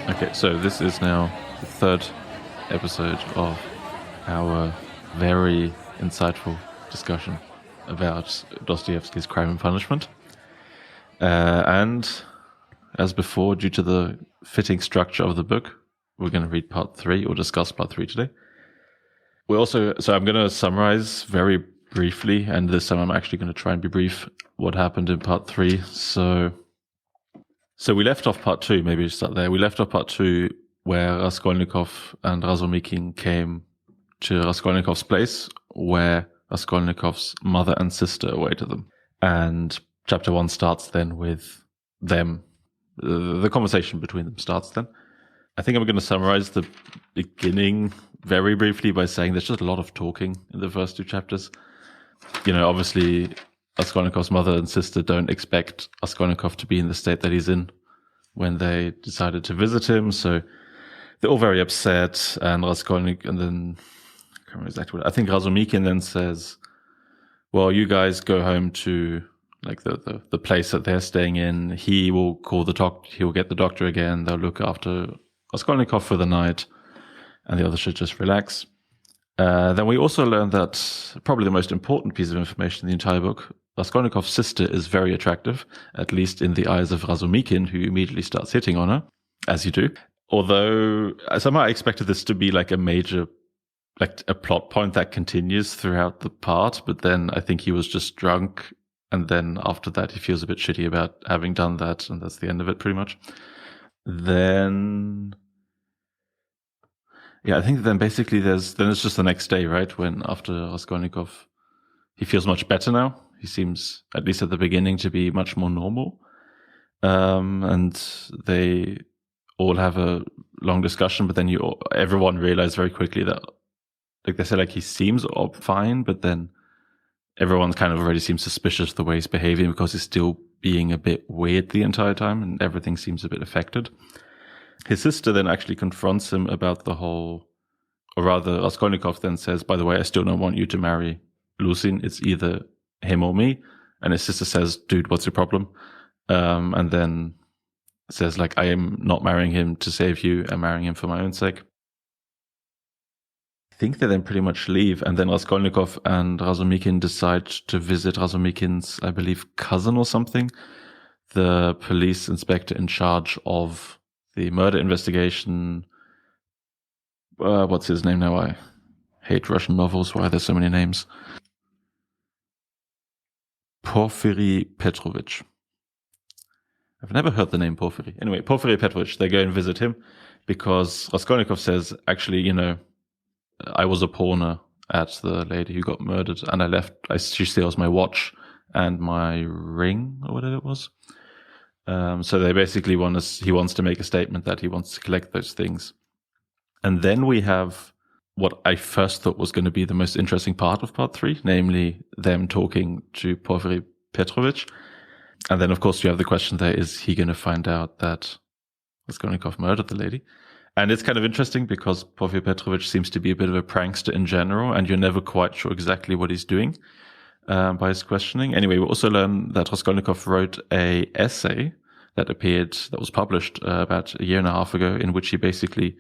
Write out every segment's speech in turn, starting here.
Okay, so this is now the third episode of our very insightful discussion about Dostoevsky's Crime and Punishment. And as before, due to the fitting structure of the book, we're going to read part 3 or discuss part 3 today. So I'm going to summarize very briefly, and this time I'm actually going to try and be brief, what happened in part 3. So we left off part 2, maybe we start there. We left off part 2 where Raskolnikov and Razumikin came to Raskolnikov's place, where Raskolnikov's mother and sister awaited them. And chapter 1 starts then with them. The conversation between them starts then. I think I'm going to summarize the beginning very briefly by saying there's just a lot of talking in the first 2 chapters. You know, obviously Raskolnikov's mother and sister don't expect Raskolnikov to be in the state that he's in when they decided to visit him, so they're all very upset. And Raskolnikov, and then I can't remember exactly what I think Razumikin then says, "Well, you guys go home to like the place that they're staying in. He will call the doctor. He will get the doctor again. They'll look after Raskolnikov for the night, and the others should just relax." Then we also learned that probably the most important piece of information in the entire book, Raskolnikov's sister is very attractive, at least in the eyes of Razumikin, who immediately starts hitting on her, as you do. Although somehow I expected this to be like a major, like a plot point that continues throughout the part, but then I think he was just drunk, and then after that he feels a bit shitty about having done that, and that's the end of it pretty much. Then... yeah, I think then basically it's just the next day, right? When after Raskolnikov, he feels much better now. He seems, at least at the beginning, to be much more normal. And they all have a long discussion, but then everyone realizes very quickly that, like they say, like he seems fine, but then everyone kind of already seems suspicious of the way he's behaving because he's still being a bit weird the entire time and everything seems a bit affected. His sister then actually confronts him about the whole, or rather Raskolnikov then says, "By the way, I still don't want you to marry Lucin. It's either him or me." And his sister says, "Dude, what's your problem?" And then says, like, "I am not marrying him to save you. I'm marrying him for my own sake." I think they then pretty much leave. And then Raskolnikov and Razumikin decide to visit Razumikin's, I believe, cousin or something, the police inspector in charge of the murder investigation. What's his name now? I hate Russian novels. Why are there so many names? Porfiry Petrovich. I've never heard the name Porfiry. Anyway, Porfiry Petrovich, they go and visit him because Raskolnikov says, actually, you know, I was a pawnee at the lady who got murdered, and she steals my watch and my ring, or whatever it was. So they basically he wants to make a statement that he wants to collect those things. And then we have what I first thought was going to be the most interesting part of part 3, namely them talking to Porfiry Petrovich. And then, of course, you have the question there, is he going to find out that Raskolnikov murdered the lady? And it's kind of interesting because Porfiry Petrovich seems to be a bit of a prankster in general, and you're never quite sure exactly what he's doing by his questioning. Anyway, we also learn that Raskolnikov wrote a essay that was published about a year and a half ago, in which he basically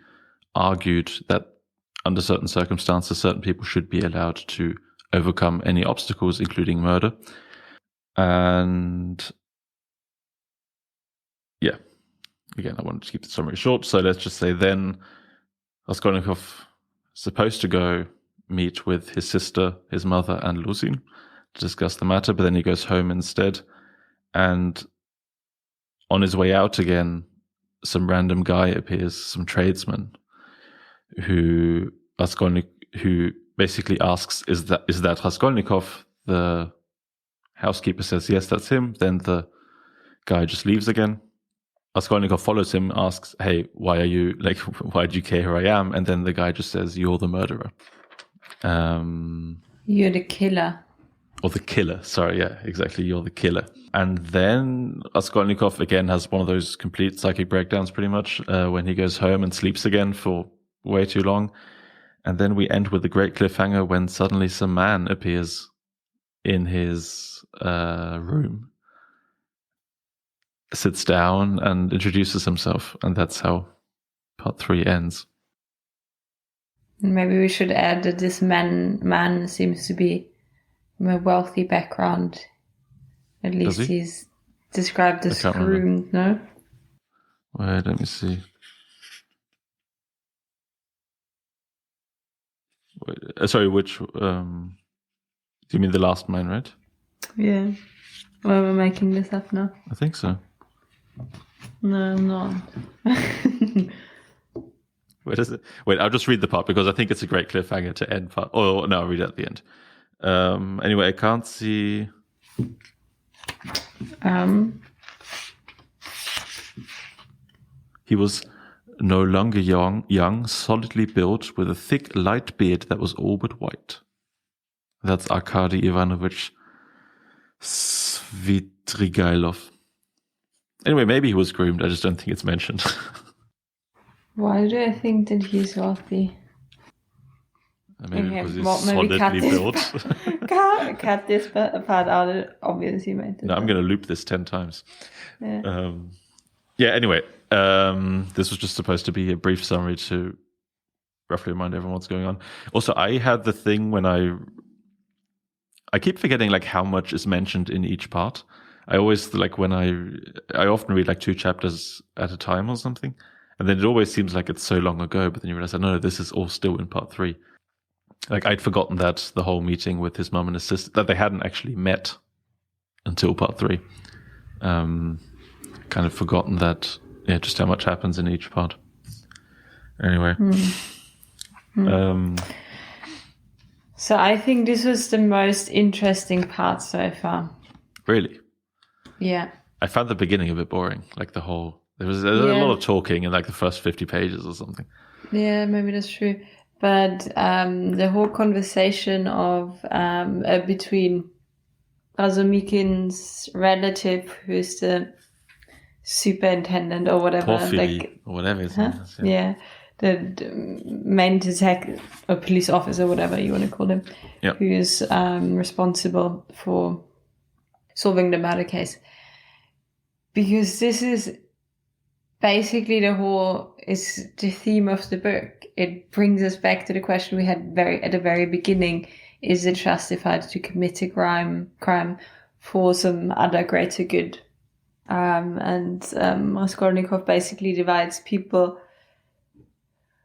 argued that under certain circumstances, certain people should be allowed to overcome any obstacles, including murder. And yeah, again, I wanted to keep the summary short, so let's just say then Raskolnikov is supposed to go meet with his sister, his mother, and Lucin to discuss the matter, but then he goes home instead. And on his way out again, some random guy appears, some tradesman, who basically asks, is that Raskolnikov? The housekeeper says, yes, that's him. Then the guy just leaves again. Raskolnikov follows him, asks, hey, why do you care who I am? And then the guy just says, you're the murderer. You're the killer. Or the killer, sorry, yeah, exactly, you're the killer. And then Raskolnikov again has one of those complete psychic breakdowns pretty much when he goes home and sleeps again for way too long. And then we end with the great cliffhanger when suddenly some man appears in his room, sits down and introduces himself. And that's how part 3 ends. Maybe we should add that this man seems to be from a wealthy background. At least he's described as groomed, no? Wait, let me see. Wait, sorry, which... do you mean the last man, right? Yeah. Well, we're making this up now. I think so. No, I'm not. Wait, is it? Wait, I'll just read the part because I think it's a great cliffhanger to end part. Oh, no, I'll read it at the end. Anyway, I can't see... He was no longer young, solidly built, with a thick, light beard that was all but white. That's Arkady Ivanovich Svidrigailov. Anyway, maybe he was groomed. I just don't think it's mentioned. Why do I think that he's wealthy? Maybe because he's solidly built. Cut this part out. It obviously meant it. No, I'm going to loop this 10 times. Yeah. Anyway, this was just supposed to be a brief summary to roughly remind everyone what's going on. Also, I had the thing when I keep forgetting like how much is mentioned in each part. I always like when I often read like 2 chapters at a time or something, and then it always seems like it's so long ago, but then you realize, no, this is all still in part 3. Like I'd forgotten that the whole meeting with his mum and his sister, that they hadn't actually met until part 3. Kind of forgotten that, just how much happens in each part. Anyway. So I think this was the most interesting part so far. Really? Yeah. I found the beginning a bit boring. Like there was a lot of talking in like the first 50 pages or something. Yeah, maybe that's true. But the whole conversation of between Razumikin's relative, who's the superintendent or whatever, Porphyry, or whatever his name is. Yeah, the main detective or police officer, whatever you want to call him, who is responsible for solving the murder case. Because this is basically is the theme of the book. It brings us back to the question we had at the very beginning. Is it justified to commit a crime for some other greater good? And Raskolnikov basically divides people.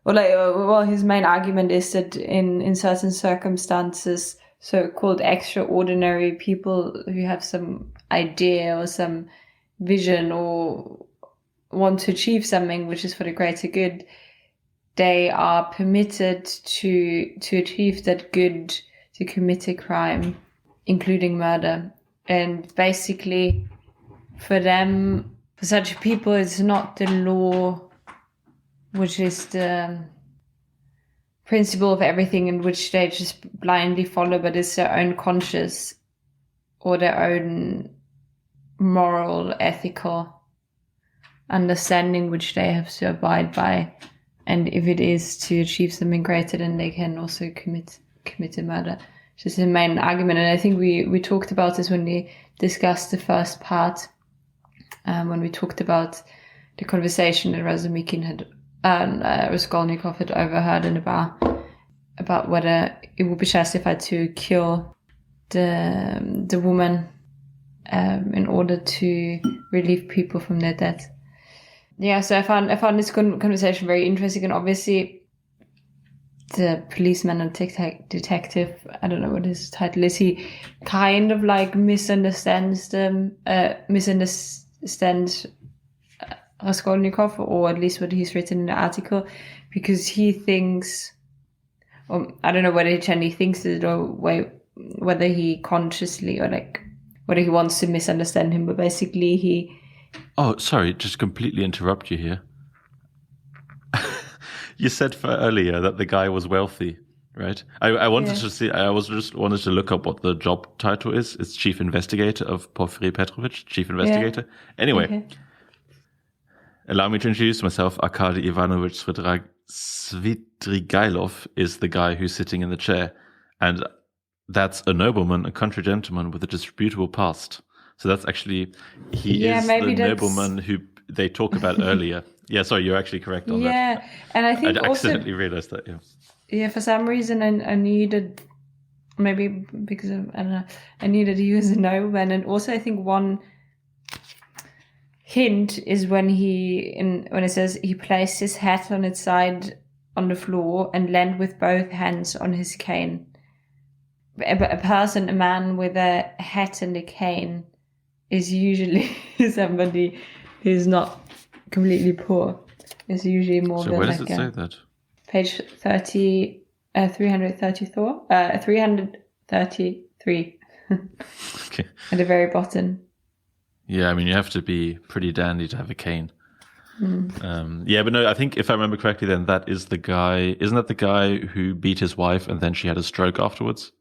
His main argument is that in certain circumstances, so-called extraordinary people who have some idea or some vision or want to achieve something which is for the greater good, they are permitted to achieve that good, to commit a crime, including murder. And basically, for them, for such people, it's not the law which is the principle of everything in which they just blindly follow, but it's their own conscience or their own moral, ethical understanding which they have to abide by. And if it is to achieve something greater, then they can also commit a murder. Which is the main argument. And I think we talked about this when we discussed the first part, when we talked about the conversation that Raskolnikov had overheard in the bar about whether it would be justified to kill the woman in order to relieve people from their death. Yeah, so I found this conversation very interesting, and obviously the policeman and detective, I don't know what his title is, he kind of like misunderstands Raskolnikov, or at least what he's written in the article, because he thinks, or I don't know whether he generally thinks it or whether he consciously or like whether he wants to misunderstand him, but basically he... Oh, sorry, just completely interrupt you here. You said earlier that the guy was wealthy, right? I wanted to see. I wanted to look up what the job title is. It's chief investigator of Porfiry Petrovich, chief investigator. Yeah. Anyway, allow me to introduce myself. Arkady Ivanovich Svidrigailov is the guy who's sitting in the chair, and that's a nobleman, a country gentleman with a disputable past. So that's actually, he is the nobleman who they talk about earlier Yeah, sorry, you're actually correct on that. Yeah, and I think I also accidentally realized that, yeah, for some reason I needed, maybe because of, I don't know, I needed to use a nobleman, and also I think one hint is when when it says he placed his hat on its side on the floor and leaned with both hands on his cane. A man with a hat and a cane is usually somebody who's not completely poor. It's usually more So where does it say that? Page 334, 333. Okay. At the very bottom. Yeah, I mean, you have to be pretty dandy to have a cane. Yeah, but no, I think if I remember correctly, then that is the guy. Isn't that the guy who beat his wife and then she had a stroke afterwards?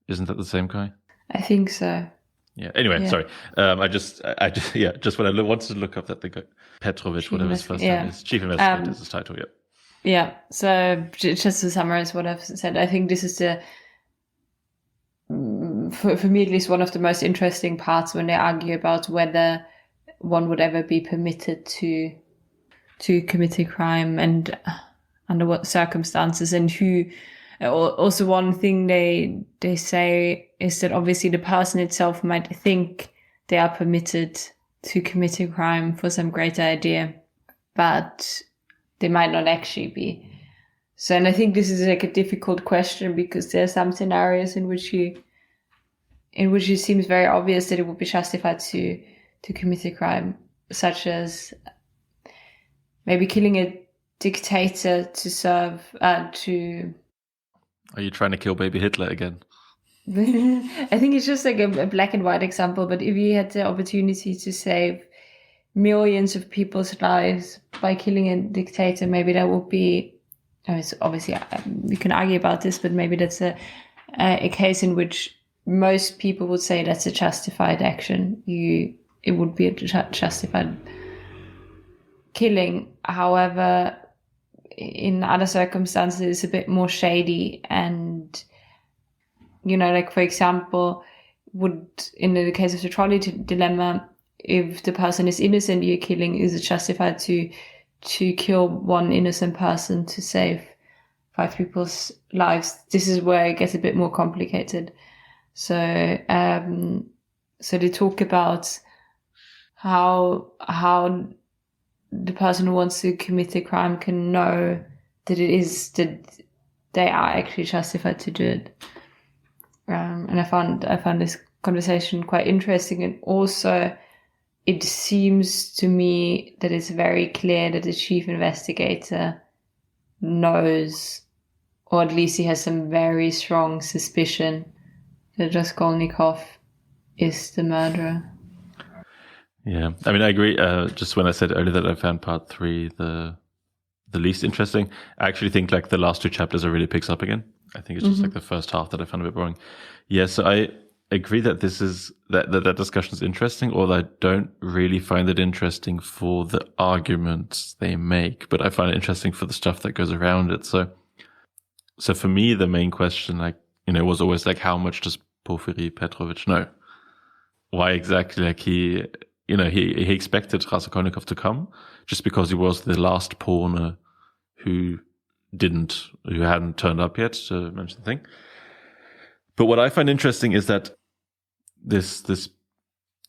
Isn't that the same guy? I think so. Yeah. Anyway, sorry. I just when I wanted to look up that the guy, Petrovich, whatever his first name is, chief investigator is his title. Yeah. Yeah. So just to summarize what I've said, I think this is for me at least, one of the most interesting parts when they argue about whether one would ever be permitted to commit a crime and under what circumstances, and who. Also, one thing they say is that obviously the person itself might think they are permitted to commit a crime for some greater idea, but they might not actually be. So, and I think this is like a difficult question because there are some scenarios in which it seems very obvious that it would be justified to commit a crime, such as maybe killing a dictator to serve to. Are you trying to kill baby Hitler again? I think it's just like a black and white example, but if you had the opportunity to save millions of people's lives by killing a dictator, maybe that would be, obviously we can argue about this, but maybe that's a case in which most people would say that's a justified action. It would be a justified killing. However, in other circumstances, it's a bit more shady. And, like, for example, in the case of the trolley dilemma, if the person is innocent, you're killing, is it justified to kill one innocent person to save 5 people's lives? This is where it gets a bit more complicated. So they talk about how the person who wants to commit a crime can know that they are actually justified to do it. And I found this conversation quite interesting, and also it seems to me that it's very clear that the chief investigator knows, or at least he has some very strong suspicion that Raskolnikov is the murderer. Yeah, I mean, I agree. Just when I said earlier that I found part 3 the least interesting, I actually think like the last 2 chapters are really picks up again. I think it's just like the first half that I found a bit boring. Yeah, so I agree that that discussion is interesting, although I don't really find it interesting for the arguments they make, but I find it interesting for the stuff that goes around it. So for me, the main question, was always like, how much does Porfiry Petrovich know? Why exactly? Like he expected Raskolnikov to come just because he was the last pawner who hadn't turned up yet, to mention the thing. But what I find interesting is that this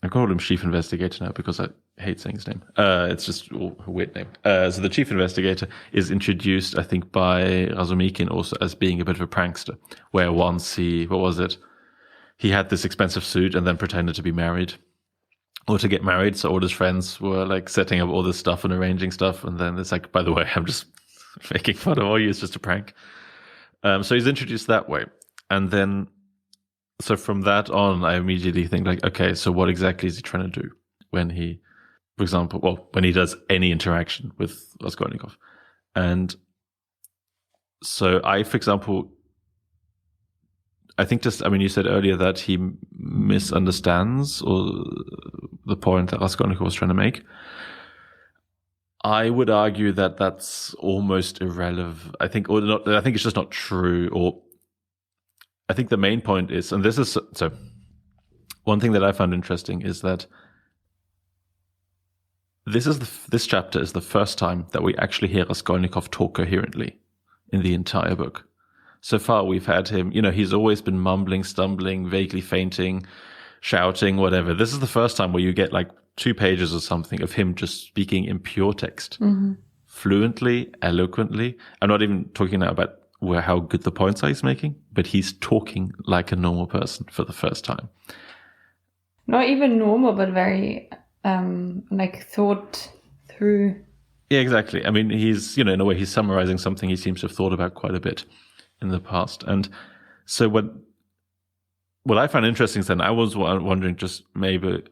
I call him chief investigator now because I hate saying his name. It's just a weird name. So the chief investigator is introduced, I think, by Razumikin also as being a bit of a prankster, where once he had this expensive suit and then pretended to be married or to get married. So all his friends were like setting up all this stuff and arranging stuff. And then it's like, by the way, I'm just making fun of all you. It's just a prank. So he's introduced that way. And then, so from that on, I immediately think like, okay, so what exactly is he trying to do when he, for example, when he does any interaction with Raskolnikov? And so for example, I think you said earlier that he misunderstands the point that Raskolnikov was trying to make. I would argue that that's almost irrelevant. I think it's just not true. Or I think the main point is, and this is so. One thing that I found interesting is that this chapter is the first time that we actually hear Raskolnikov talk coherently in the entire book. So far, we've had him, he's always been mumbling, stumbling, vaguely fainting, shouting, whatever. This is the first time where you get like 2 pages or something of him just speaking in pure text, fluently, eloquently. I'm not even talking now about how good the points are he's making, but he's talking like a normal person for the first time. Not even normal, but very thought through. Yeah, exactly. I mean, he's, in a way, he's summarizing something he seems to have thought about quite a bit in the past. And so what I found interesting then, I was wondering just maybe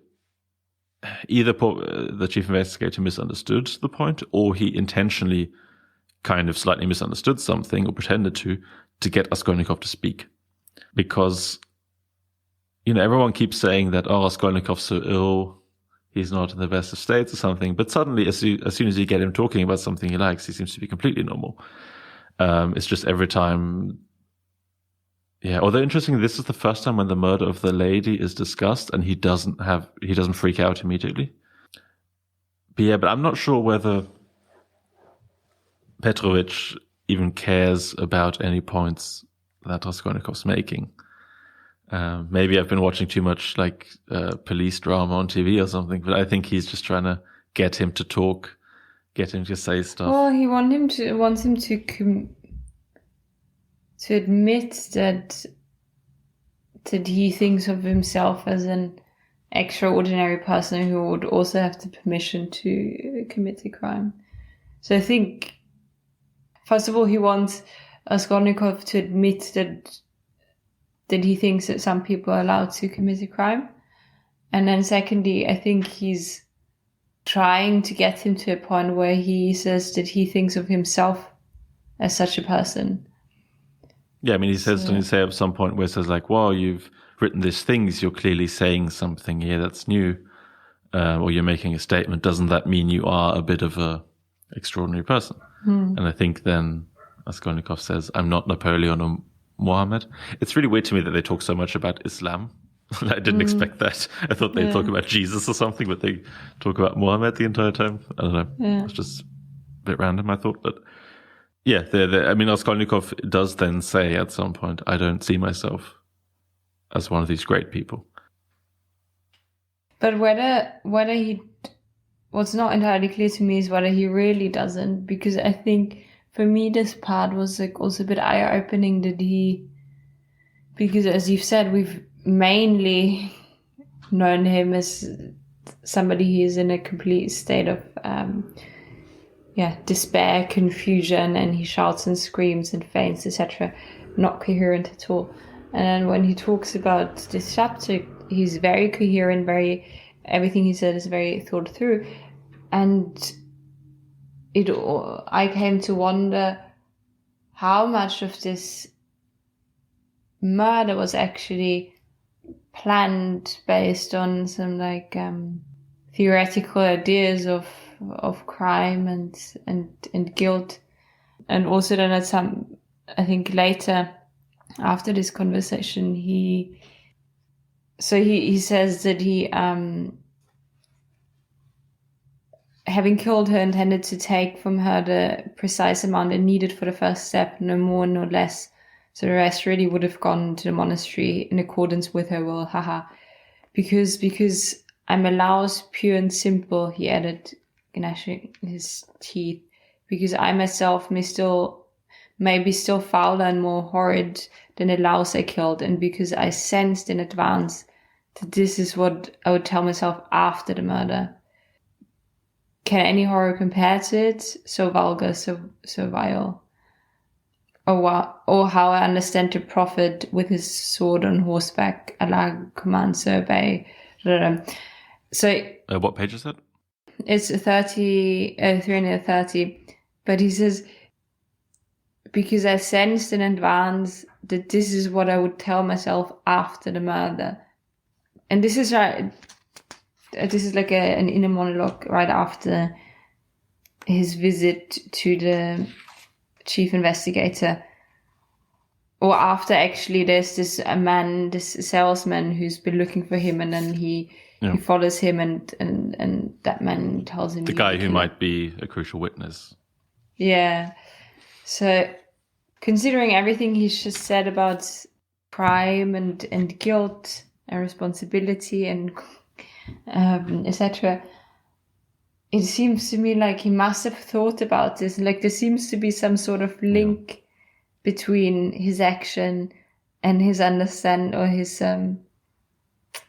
either the chief investigator misunderstood the point, or he intentionally kind of slightly misunderstood something or pretended to get Raskolnikov to speak. Because, everyone keeps saying that, Raskolnikov's so ill, he's not in the best of states or something. But suddenly, as soon as you get him talking about something he likes, he seems to be completely normal. It's just every time. Yeah, although interestingly, this is the first time when the murder of the lady is discussed and he doesn't freak out immediately. But I'm not sure whether Petrovich even cares about any points that Raskolnikov's making. Maybe I've been watching too much police drama on TV or something, but I think he's just trying to get him to talk, get him to say stuff. Well, he wants him to admit that he thinks of himself as an extraordinary person who would also have the permission to commit a crime. So I think, first of all, he wants Raskolnikov to admit that he thinks that some people are allowed to commit a crime. And then secondly, I think he's trying to get him to a point where he says that he thinks of himself as such a person. Yeah, I mean, he says, doesn't he say at some point where he says wow, you've written these things, you're clearly saying something here that's new, or you're making a statement. Doesn't that mean you are a bit of a extraordinary person? And I think then Raskolnikov says, I'm not Napoleon or Mohammed. It's really weird to me that they talk so much about Islam. I didn't expect that. I thought they'd talk about Jesus or something, but they talk about Mohammed the entire time. I don't know. Yeah. It's just a bit random, I thought. But yeah, I mean, Raskolnikov does then say at some point, I don't see myself as one of these great people. But whether he, what's not entirely clear to me is whether he really doesn't, because I think for me this part was also a bit eye-opening because as you've said, we've mainly known him as somebody who is in a complete state of despair, confusion, and he shouts and screams and faints, etc. Not coherent at all. And then when he talks about this chapter, he's very coherent, everything he said is very thought through. And I came to wonder how much of this murder was actually planned based on some theoretical ideas of crime and guilt. And also then at some, I think later after this conversation, he says that he having killed her, intended to take from her the precise amount needed for the first step, no more, no less. So the rest really would have gone to the monastery in accordance with her will, haha. Because I'm allowed pure and simple, he added, gnashing his teeth. Because I myself may be still fouler and more horrid than the louse I killed, and because I sensed in advance that this is what I would tell myself after the murder. Can any horror compare to it? So vulgar, so vile. Or how I understand the prophet with his sword on horseback, Allah commands so obey. So what page is that? It's 330. But he says, because I sensed in advance that this is what I would tell myself after the murder. And this is right. This is like an inner monologue right after his visit to the chief investigator. Or after actually there's this salesman who's been looking for him, and then he he follows him, and that man tells him the guy who might be a crucial witness. Yeah. So, considering everything he's just said about crime and guilt and responsibility and etc., it seems to me like he must have thought about this. Like there seems to be some sort of link between his action and his understanding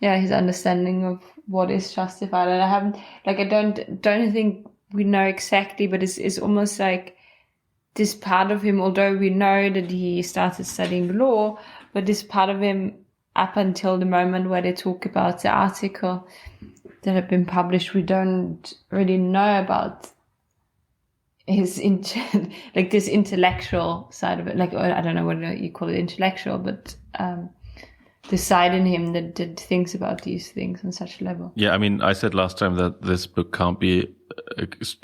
his understanding of what is justified. And I don't think we know exactly, but it's almost like this part of him, although we know that he started studying law, but this part of him up until the moment where they talk about the article that had been published, we don't really know about his like this intellectual side of it. Like, I don't know whether you call it intellectual, but the side in him that thinks about these things on such a level. Yeah, I mean, I said last time that this book can't be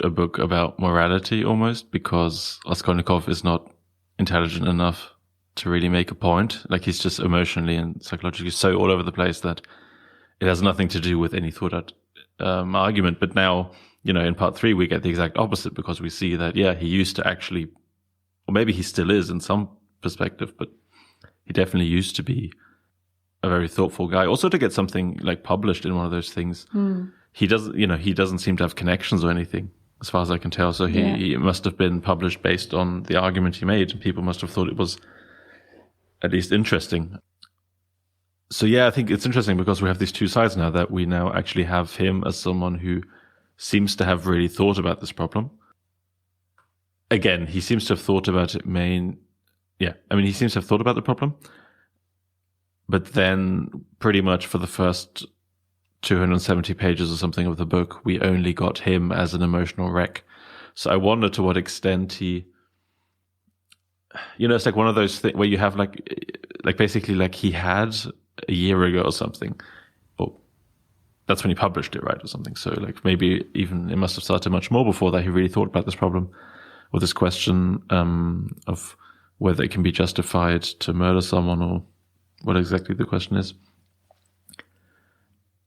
a book about morality almost, because Raskolnikov is not intelligent enough to really make a point. Like, he's just emotionally and psychologically so all over the place that it has nothing to do with any thought out argument. But now, in part 3, we get the exact opposite, because we see that, he used to actually, or maybe he still is in some perspective, but he definitely used to be a very thoughtful guy. Also, to get something like published in one of those things, he doesn't seem to have connections or anything, as far as I can tell. So he must have been published based on the argument he made, and people must have thought it was at least interesting. So I think it's interesting because we have these two sides now, that we now actually have him as someone who seems to have really thought about this problem. Again, he seems to have thought about it he seems to have thought about the problem. But then pretty much for the first 270 pages or something of the book, we only got him as an emotional wreck. So I wonder to what extent he, it's like one of those things where you have like basically like he had a year ago or something, or that's when he published it, right, or something. So like maybe even it must have started much more before that he really thought about this problem, or this question of whether it can be justified to murder someone, or what exactly the question is.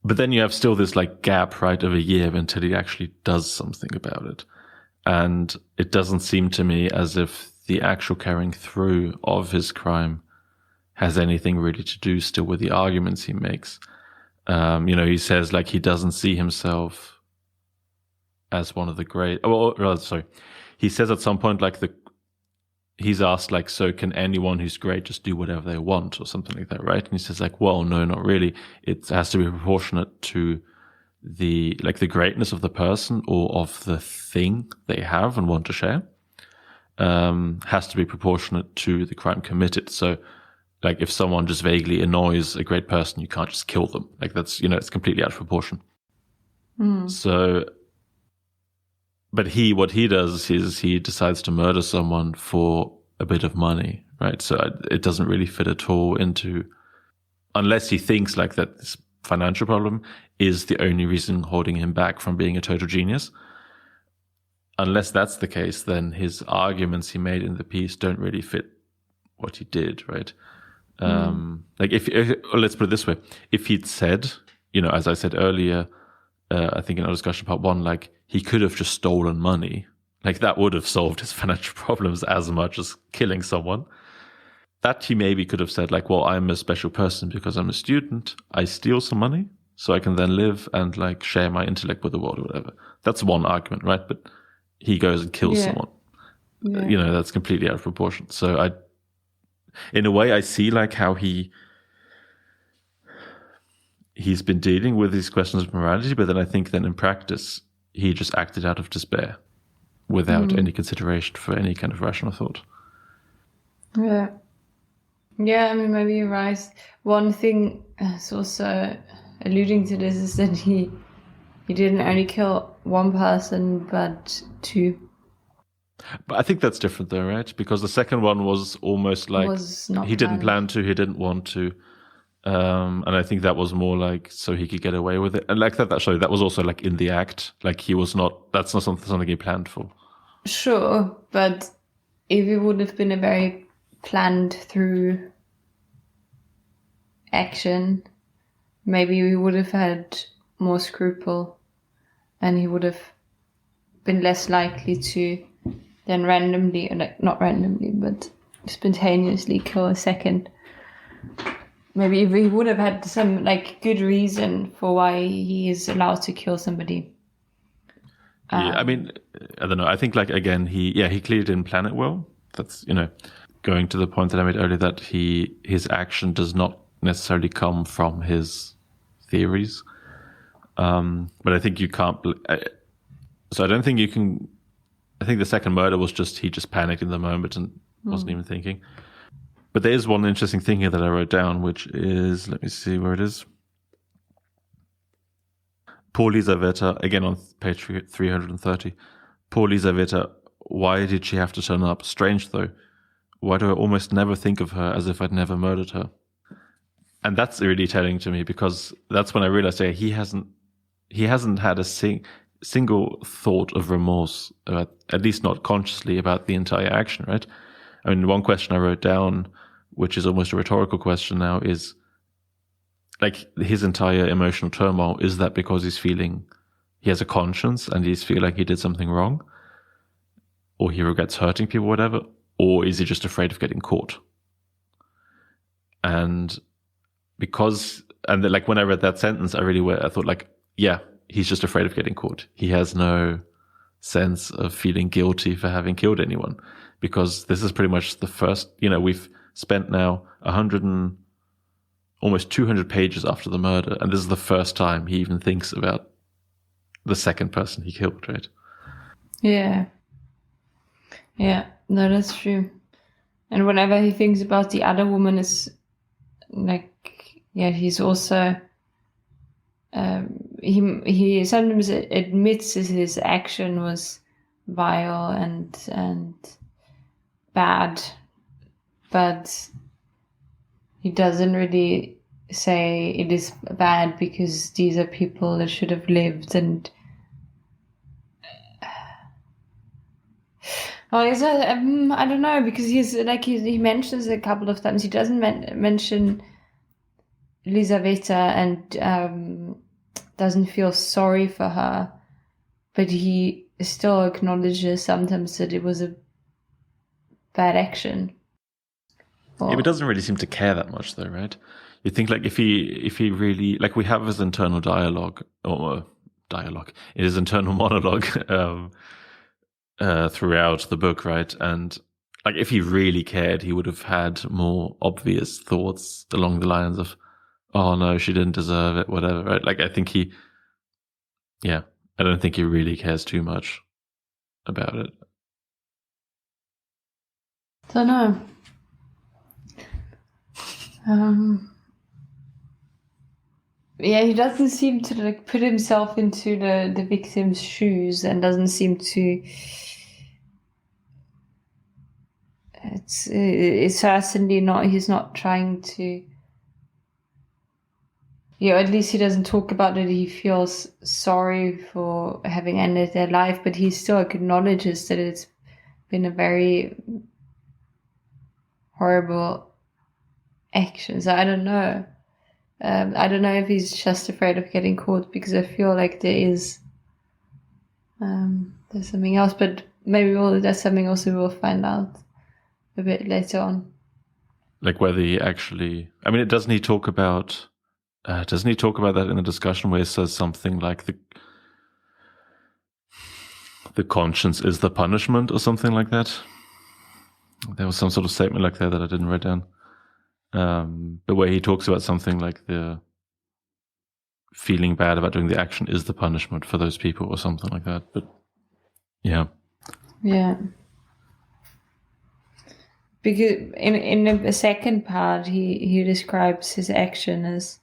But then you have still this like gap, right, of a year until he actually does something about it. And it doesn't seem to me as if the actual carrying through of his crime has anything really to do still with the arguments he makes. He says like he doesn't see himself as one of the great, he says at some point like he's asked like, so can anyone who's great just do whatever they want, or something like that, right? And he says like, well, no, not really. It has to be proportionate to the greatness of the person or of the thing they have and want to share. Has to be proportionate to the crime committed. So like if someone just vaguely annoys a great person, you can't just kill them. Like that's, it's completely out of proportion. So, but what he does is he decides to murder someone for a bit of money, right? So it doesn't really fit at all into, unless he thinks like that this financial problem is the only reason holding him back from being a total genius. Unless that's the case, then his arguments he made in the piece don't really fit what he did, right? Like if let's put it this way, if he'd said, as I said earlier, I think in our discussion part 1, like he could have just stolen money, like that would have solved his financial problems as much as killing someone. That he maybe could have said like, well, I'm a special person because I'm a student, I steal some money so I can then live and like share my intellect with the world or whatever. That's one argument, right? But he goes and kills someone. That's completely out of proportion. So in a way, I see like how he's been dealing with these questions of morality, but then I think then in practice, he just acted out of despair without any consideration for any kind of rational thought. Yeah. Yeah, I mean, maybe you're right. One thing that's also alluding to this is that he didn't only kill one person, but 2. But I think that's different though, right? Because the second one was almost like he didn't plan to, he didn't want to. And I think that was more like so he could get away with it. And like that was also like in the act. Like that's not something he planned for. Sure, but if it would have been a very planned through action, maybe we would have had more scruple, and he would have been less likely to then randomly, not randomly, but spontaneously kill a second. Maybe if he would have had some good reason for why he is allowed to kill somebody. Yeah, I mean, I don't know. I think again, he clearly didn't plan it well. That's, going to the point that I made earlier, that his action does not necessarily come from his theories. But I think you can't. So I don't think you can. I think the second murder was he just panicked in the moment and wasn't even thinking. But there is one interesting thing here that I wrote down, which is, let me see where it is. Poor Lizaveta, again on page 330. Poor Lizaveta, why did she have to turn up? Strange though. Why do I almost never think of her as if I'd never murdered her? And that's really telling to me, because that's when I realized he hasn't had a single thought of remorse, at least not consciously, about the entire action, right? I mean, one question I wrote down, which is almost a rhetorical question now, is his entire emotional turmoil, is that because he has a conscience and he's feel like he did something wrong, or he regrets hurting people, whatever, or is he just afraid of getting caught? And when I read that sentence, I thought yeah, he's just afraid of getting caught. He has no sense of feeling guilty for having killed anyone, because this is pretty much the first, we've spent now almost 200 pages after the murder, and this is the first time he even thinks about the second person he killed, right? Yeah. Yeah, no, that's true. And whenever he thinks about the other woman, it's he's also he sometimes admits that his action was vile and bad, but he doesn't really say it is bad because these are people that should have lived. And I don't know, because he mentions a couple of times. He doesn't mention Lizaveta and doesn't feel sorry for her, but he still acknowledges sometimes that it was a bad action. Yeah, but it doesn't really seem to care that much, though, right? You think if he really, we have his internal dialogue, his internal monologue throughout the book, right? And if he really cared, he would have had more obvious thoughts along the lines of, oh no, she didn't deserve it, whatever, right? I think I don't think he really cares too much about it. Don't know. He doesn't seem to put himself into the victim's shoes, and doesn't seem to. It's certainly not. He's not trying to. At least he doesn't talk about it. He feels sorry for having ended their life, but he still acknowledges that it's been a very horrible action. So I don't know. I don't know if he's just afraid of getting caught, because I feel like there's something else, but maybe there's something else we will find out a bit later on. Whether he actually, doesn't he talk about that in the discussion where he says something like the conscience is the punishment or something like that? There was some sort of statement like that I didn't write down. But where he talks about something like the feeling bad about doing the action is the punishment for those people or something like that. But yeah. Yeah. Because in the second part, he describes his action as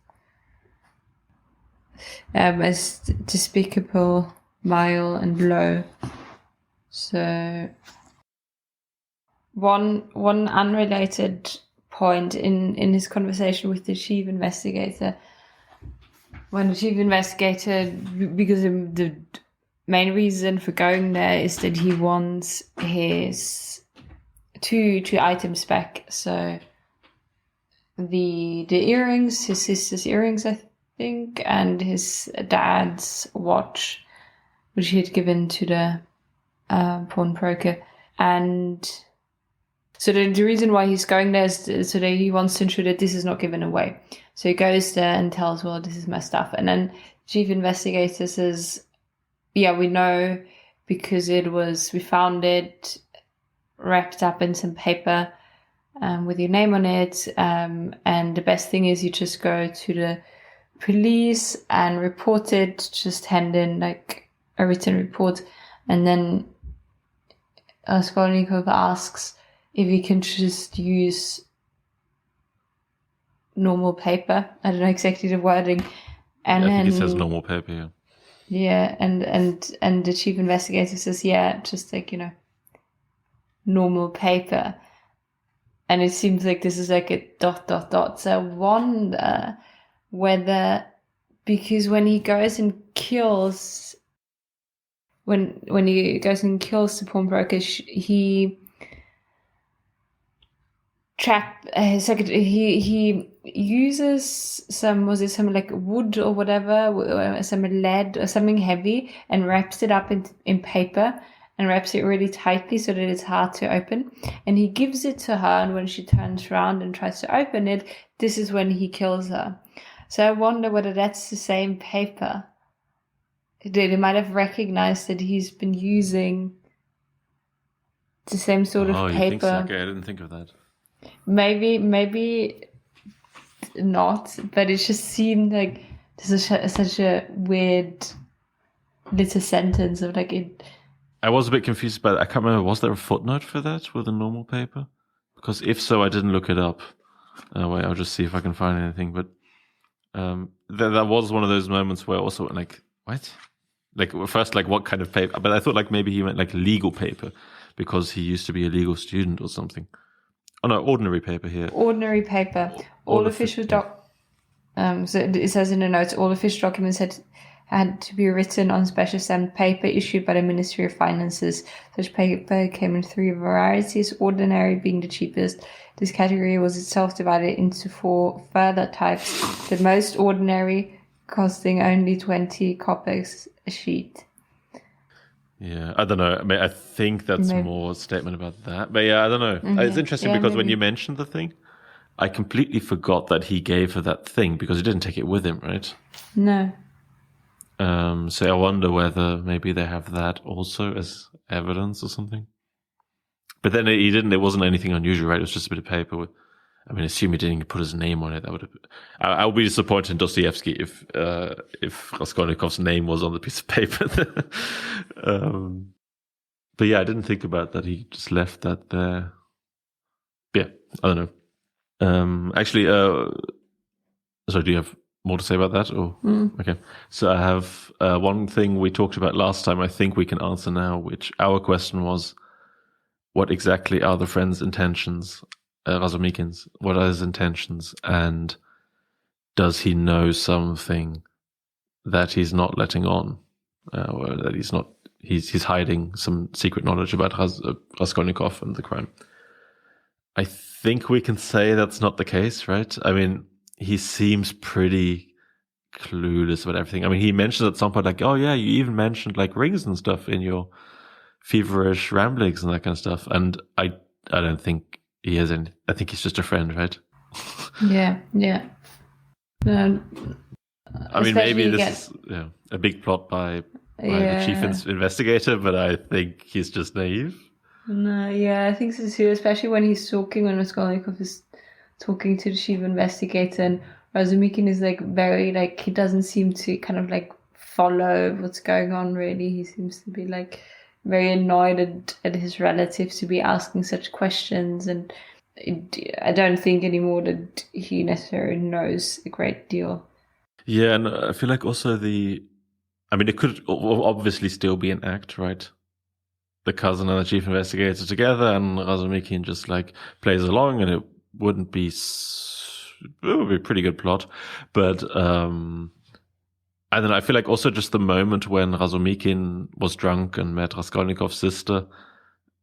despicable, vile, and low. So one unrelated point in his conversation with the chief investigator, when the chief investigator, because the main reason for going there is that he wants his two items back. So the earrings, his sister's earrings, I think, and his dad's watch, which he had given to the pawnbroker. And so the reason why he's going there is so that he wants to ensure that this is not given away. So he goes there and tells, well, this is my stuff. And then chief investigator says, yeah, we know because we found it wrapped up in some paper with your name on it. And the best thing is you just go to the police and report it, just hand in like a written report. And then Raskolnikov asks if he can just use normal paper. I don't know exactly the wording. And I think it says normal paper, yeah. Yeah, and the chief investigator says, yeah, just like, normal paper. And it seems like this is like a ... So I wonder whether, because when he goes and kills, when he goes and kills the pawnbroker, he he uses some like wood or whatever, some lead or something heavy, and wraps it up in paper and wraps it really tightly so that it's hard to open. And he gives it to her, and when she turns around and tries to open it, this is when he kills her. So I wonder whether that's the same paper. They might have recognized that he's been using the same sort of paper. Oh, you think so? Okay, I didn't think of that. Maybe not, but it just seemed like this is such a weird little sentence of like it. I was a bit confused by that. I can't remember, was there a footnote for that with the normal paper? Because if so, I didn't look it up. Wait, I'll just see if I can find anything. But that was one of those moments where also like, what? Like first, like what kind of paper? But I thought like maybe he meant like legal paper because he used to be a legal student or something. Oh no, ordinary paper here. Ordinary paper. All official so it says in the notes, all official documents had to be written on special stamped paper issued by the Ministry of Finances. Such paper came in 3 varieties, ordinary being the cheapest. This category was itself divided into 4 further types, the most ordinary costing only 20 kopecks a sheet. Yeah, I don't know. I mean, I think that's more a statement about that. But yeah, I don't know. Mm-hmm. It's interesting because when you mentioned the thing, I completely forgot that he gave her that thing because he didn't take it with him, right? No. So I wonder whether maybe they have that also as evidence or something. But then he didn't. It wasn't anything unusual, right? It was just a bit of paper with. I mean, assume he didn't put his name on it. That would have. I would be disappointed in Dostoevsky if Raskolnikov's name was on the piece of paper. But yeah, I didn't think about that. He just left that there. Yeah, I don't know. Actually, sorry, do you have more to say about that? Or okay, so I have one thing we talked about last time. I think we can answer now. Which our question was, what exactly are the friend's intentions? Razumikin's, what are his intentions, and does he know something that he's not letting on, or that he's hiding some secret knowledge about Raskolnikov and the crime? I think we can say that's not the case, right? I mean, he seems pretty clueless about everything. I mean, he mentioned at some point like, oh yeah, you even mentioned like rings and stuff in your feverish ramblings and that kind of stuff, and I don't think he has any. I think he's just a friend, right? Yeah. I mean, maybe this is a big plot by the chief investigator, but I think he's just naive. No, yeah, I think so too. Especially when when Raskolnikov is talking to the chief investigator, and Razumikin is like very like he doesn't seem to kind of like follow what's going on. Really, he seems to be like very annoyed at his relatives to be asking such questions, and I don't think anymore that he necessarily knows a great deal. Yeah, and I feel like also it could obviously still be an act, right? The cousin and the chief investigator together, and Razumikin just like plays along, and it would be a pretty good plot. But I don't know. I feel like also just the moment when Razumikin was drunk and met Raskolnikov's sister,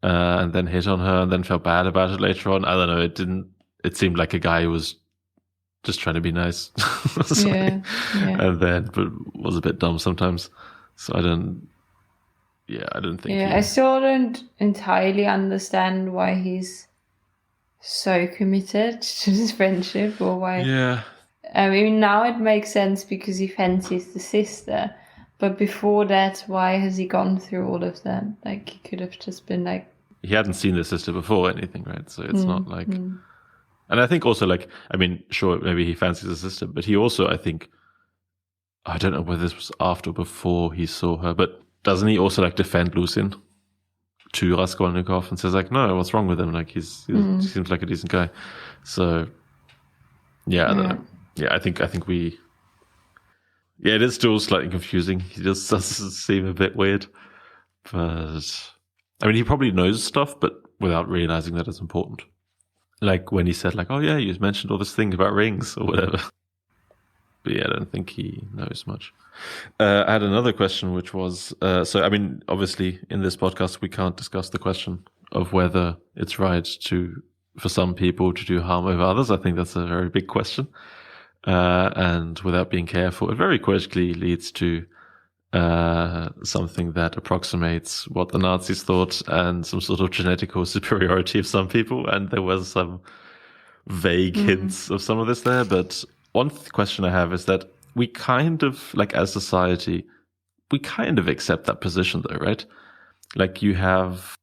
and then hit on her, and then felt bad about it later on. I don't know. It seemed like a guy who was just trying to be nice. So, Yeah. And then, but was a bit dumb sometimes. So I don't think. Yeah, I still don't entirely understand why he's so committed to this friendship, or why. Yeah. I mean, now it makes sense because he fancies the sister. But before that, why has he gone through all of that? Like, he could have just been like... He hadn't seen the sister before or anything, right? So it's not like... And I think also, like, I mean, sure, maybe he fancies his sister, but he also, I think... I don't know whether this was after or before he saw her, but doesn't he also, like, defend Lucien to Raskolnikov and says, like, no, what's wrong with him? Like, he seems like a decent guy. So, yeah, I don't know. Yeah, I think we... Yeah, it is still slightly confusing. He just does seem a bit weird. But, I mean, he probably knows stuff, but without realizing that it's important. Like when he said, like, oh yeah, you mentioned all this thing about rings or whatever. But yeah, I don't think he knows much. I had another question, which was, so, I mean, obviously in this podcast, we can't discuss the question of whether it's right for some people to do harm over others. I think that's a very big question. And without being careful, it very quickly leads to something that approximates what the Nazis thought and some sort of genetical superiority of some people. And there was some vague hints of some of this there. But one question I have is that we kind of, like, as society, we kind of accept that position though, right? Like, you have,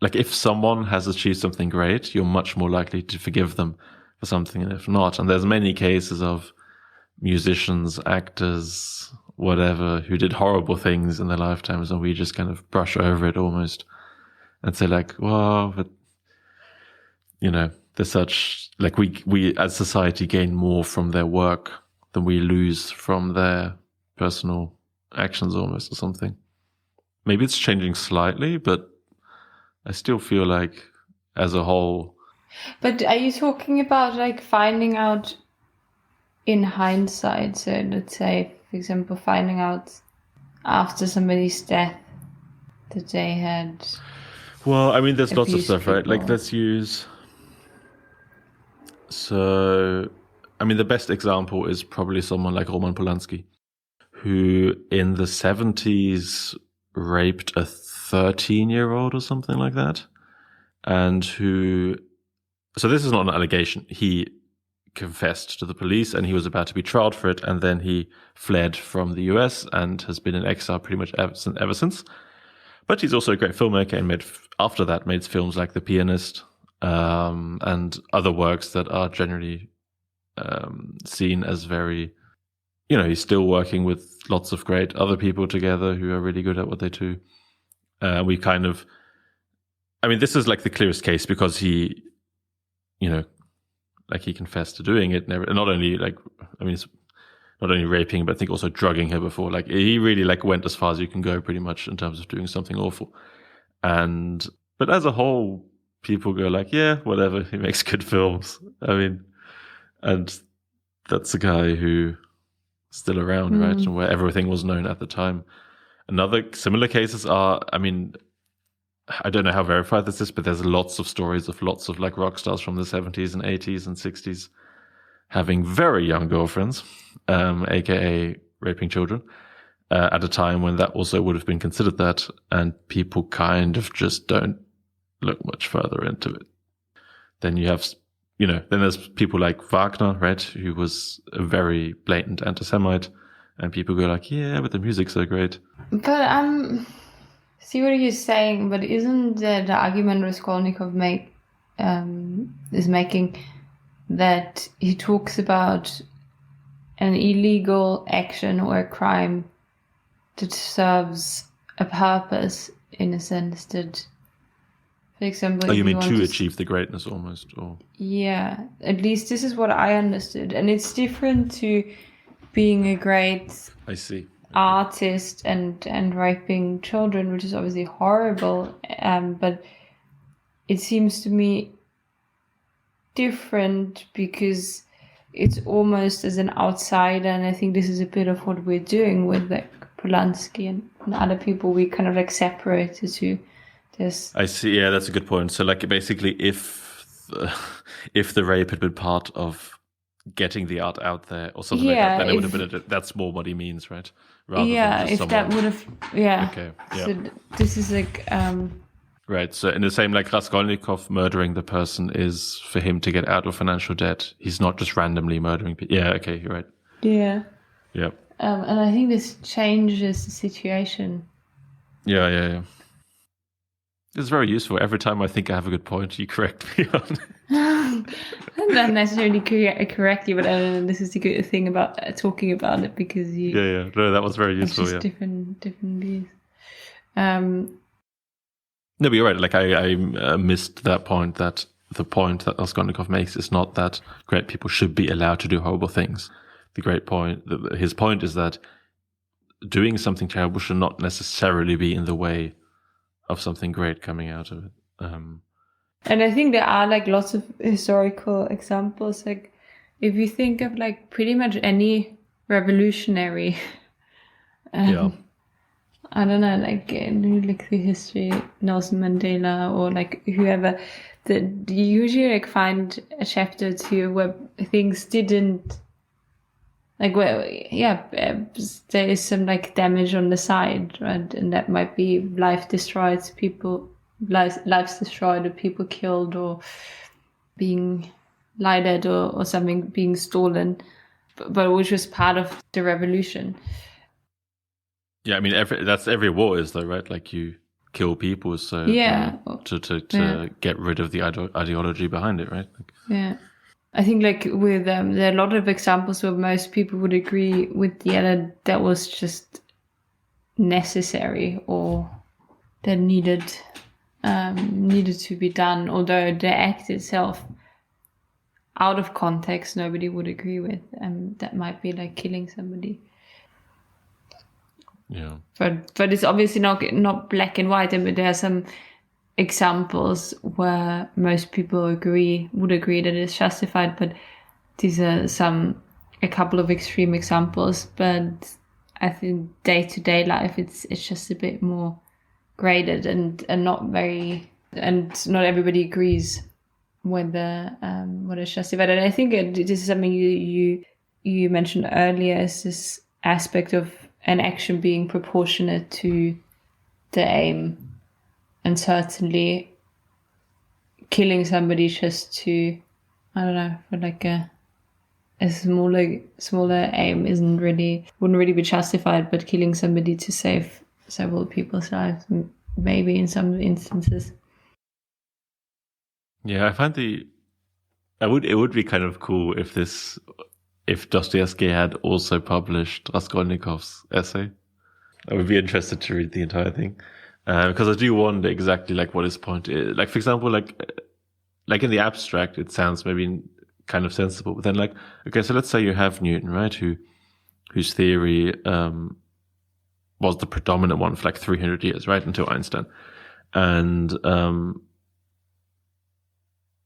like, if someone has achieved something great, you're much more likely to forgive them for something, and if not. And there's many cases of musicians, actors, whatever, who did horrible things in their lifetimes, and we just kind of brush over it almost and say, like, well, but, you know, there's such, like, we as society gain more from their work than we lose from their personal actions almost, or something. Maybe it's changing slightly, but I still feel like as a whole. But are you talking about, like, finding out in hindsight? So let's say, for example, finding out after somebody's death that they had... Well, I mean, there's lots of stuff, people. right? Like, let's use... So, I mean, the best example is probably someone like Roman Polanski, who in the 70s raped a 13-year-old or something like that. And who... So this is not an allegation. He confessed to the police and he was about to be tried for it. And then he fled from the US and has been in exile pretty much ever since. But he's also a great filmmaker and after that made films like The Pianist, and other works that are generally seen as very, you know, he's still working with lots of great other people together who are really good at what they do. We kind of, I mean, this is like the clearest case because he, you know, like he confessed to doing it, and not only like, I mean, it's not only raping, but I think also drugging her before. Like, he really like went as far as you can go pretty much in terms of doing something awful. But as a whole, people go like, yeah, whatever, he makes good films. I mean, and that's a guy who's still around, right? And where everything was known at the time. Another similar cases are, I mean, I don't know how verified this is, but there's lots of stories of lots of like rock stars from the 70s and 80s and 60s having very young girlfriends, aka raping children, at a time when that also would have been considered that, and people kind of just don't look much further into it. Then you have, you know, then there's people like Wagner, right, who was a very blatant anti-Semite, and people go like, yeah, but the music's so great. But see what you're saying, but isn't the argument Raskolnikov is making that he talks about an illegal action or a crime that serves a purpose, in a sense that, for example... Oh, you mean to achieve the greatness almost? Or yeah, at least this is what I understood. And it's different to being a great... I see. artist and raping children, which is obviously horrible, but it seems to me different because it's almost as an outsider, and I think this is a bit of what we're doing with like Polanski and other people. We kind of like separate the two. I see. Yeah, that's a good point. So like basically, if if the rape had been part of getting the art out there or something like Yeah, that, then it would have been that's more what he means, right? Rather yeah, than just if that would have, yeah. Okay, yeah. So this is like, right. So in the same, like Raskolnikov murdering the person is for him to get out of financial debt. He's not just randomly murdering people. Yeah. Okay. You're right. yeah. Yeah. And I think this changes the situation. Yeah. It's very useful. Every time I think I have a good point, you correct me on. Not necessarily correct you, but this is the good thing about talking about it, because you. Yeah. No, that was very useful. It's just different views. No, but you're right. Like I missed that point. That the point that Raskolnikov makes is not that great people should be allowed to do horrible things. The great point, his point, is that doing something terrible should not necessarily be in the way of something great coming out of it. And I think there are like lots of historical examples. Like if you think of like pretty much any revolutionary, Yeah. I don't know, like look through history, Nelson Mandela or like whoever, that you usually like find a chapter or two where things didn't, like where there is some like damage on the side, right? And that might be lives destroyed or people killed or being lied at or something being stolen, but which was part of the revolution. Yeah, I mean, that's every war is though, right? Like you kill people, so to get rid of the ideology behind it, right? Yeah, I think like with there are a lot of examples where most people would agree with the other that was just necessary or that needed to be done. Although the act itself, out of context, nobody would agree with, and that might be like killing somebody. Yeah, but it's obviously not black and white, and there are some examples where most people would agree that it's justified, but these are a couple of extreme examples. But I think day-to-day life it's just a bit more graded and not everybody agrees whether what is justified. And I think this is something you mentioned earlier, is this aspect of an action being proportionate to the aim. And certainly killing somebody just to, I don't know, for like a smaller aim wouldn't really be justified, but killing somebody to save several people's lives, maybe in some instances. Yeah, I find it would be kind of cool if Dostoevsky had also published Raskolnikov's essay. I would be interested to read the entire thing. Because I do wonder exactly like what his point is. Like, for example, like in the abstract, it sounds maybe kind of sensible. But then like, okay, so let's say you have Newton, right? Whose theory was the predominant one for like 300 years, right? Until Einstein. And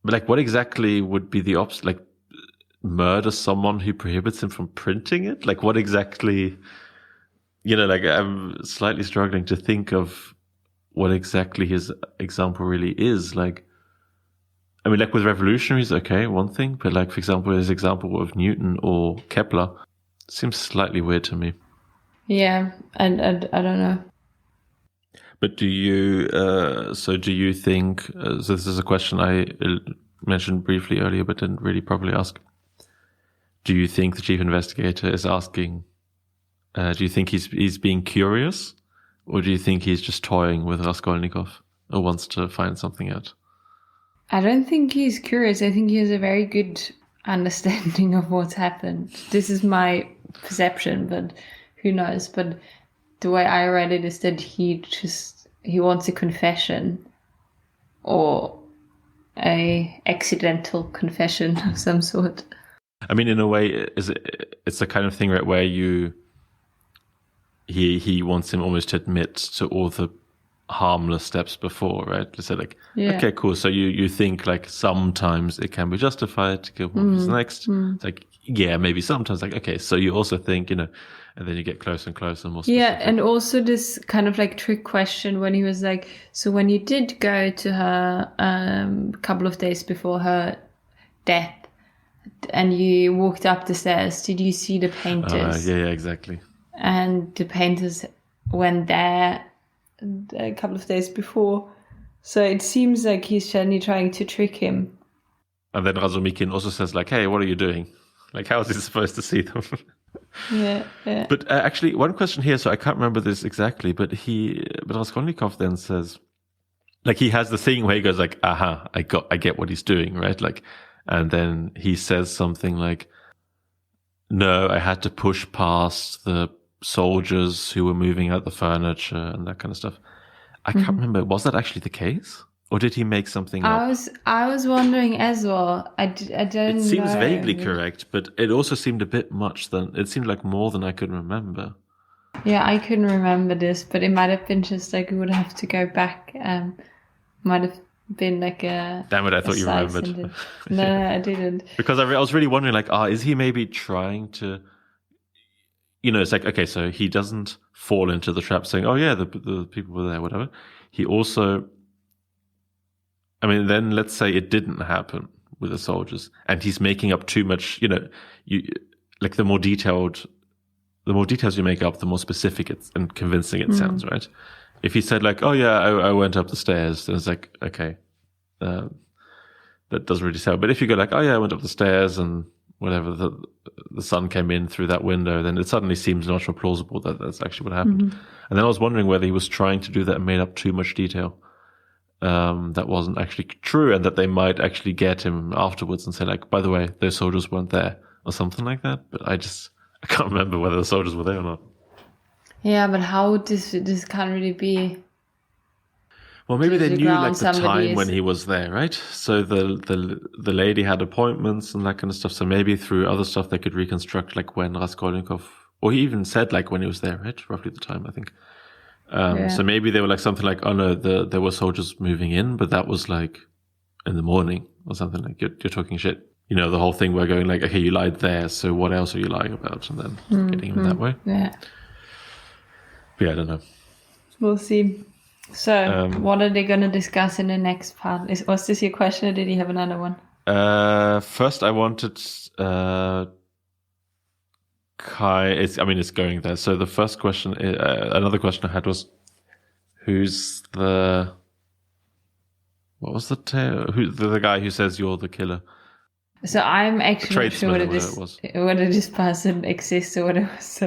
but like what exactly would be the opposite? Like murder someone who prohibits him from printing it? Like what exactly, like I'm slightly struggling to think of what exactly his example really is. Like, I mean, like with revolutionaries, okay, one thing, but like, for example, his example of Newton or Kepler seems slightly weird to me. Yeah, and I don't know. But do you think, so this is a question I mentioned briefly earlier, but didn't really properly ask. Do you think the chief investigator is asking, do you think he's being curious? Or do you think he's just toying with Raskolnikov or wants to find something out? I don't think he's curious. I think he has a very good understanding of what's happened. This is my perception, but who knows? But the way I read it is that he wants a confession or a accidental confession of some sort. I mean, in a way, it's the kind of thing, right, where he wants him almost to admit to all the harmless steps before, right? To say like, okay, cool. So you think like sometimes it can be justified to kill one person next. It's like, yeah, maybe sometimes. Like, okay, so you also think, and then you get closer and closer, more Yeah, specific. and also this kind of like trick question when he was like, so when you did go to her a couple of days before her death and you walked up the stairs, did you see the painters? Yeah, exactly. And the painters went there a couple of days before. So it seems like he's generally trying to trick him. And then Razumikin also says like, hey, what are you doing? Like, how is he supposed to see them? Yeah. But actually, one question here, so I can't remember this exactly, but Raskolnikov then says, like, he has the thing where he goes like, aha, I get what he's doing, right? Like, and then he says something like, no, I had to push past the soldiers who were moving out the furniture and that kind of stuff. I can't remember, was that actually the case? Or did he make something up? I was wondering as well. I don't know. It seems vaguely correct, but it also seemed a bit much. It seemed like more than I could remember. Yeah, I couldn't remember this, but it might have been just like we would have to go back. Might have been like a... Damn it, I thought you remembered. No, I didn't. Because I was really wondering, like, is he maybe trying to... it's like, okay, so he doesn't fall into the trap saying, oh yeah, the people were there, whatever. He also... I mean, then let's say it didn't happen with the soldiers, and he's making up too much. Like the more details you make up, the more specific and convincing it sounds, right? If he said like, "Oh yeah, I went up the stairs," then it's like, okay, that doesn't really sound. But if you go like, "Oh yeah, I went up the stairs and whatever, the sun came in through that window," then it suddenly seems much more plausible that that's actually what happened. And then I was wondering whether he was trying to do that and made up too much detail. That wasn't actually true, and that they might actually get him afterwards and say like, by the way, those soldiers weren't there or something like that. But I can't remember whether the soldiers were there or not. Yeah, but how this can't really be. Well, maybe they knew like the time when he was there, right? So the lady had appointments and that kind of stuff. So maybe through other stuff they could reconstruct like when Raskolnikov, or he even said like when he was there, right? Roughly the time, I think. So maybe they were like something like, oh no, there were soldiers moving in, but that was like in the morning or something. Like you're talking shit. The whole thing we're going like, okay, you lied there, so what else are you lying about? And then getting him that way. Yeah. But yeah, I don't know. We'll see. So what are they going to discuss in the next part? Was this your question, or did you have another one? First I wanted Kai, it's going there. So the first question, another question I had was, who's what was the tale? Who's the guy who says you're the killer? So I'm actually not sure whether this person exists or whether it was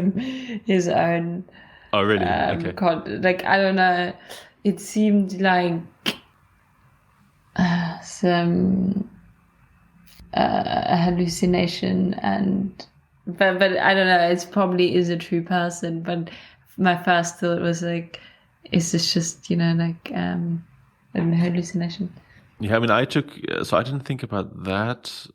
his own. Oh really? Okay. Like I don't know. It seemed like some a hallucination and. But I don't know. It probably is a true person. But my first thought was like, is this just like an hallucination? Yeah, I mean, I didn't think about that.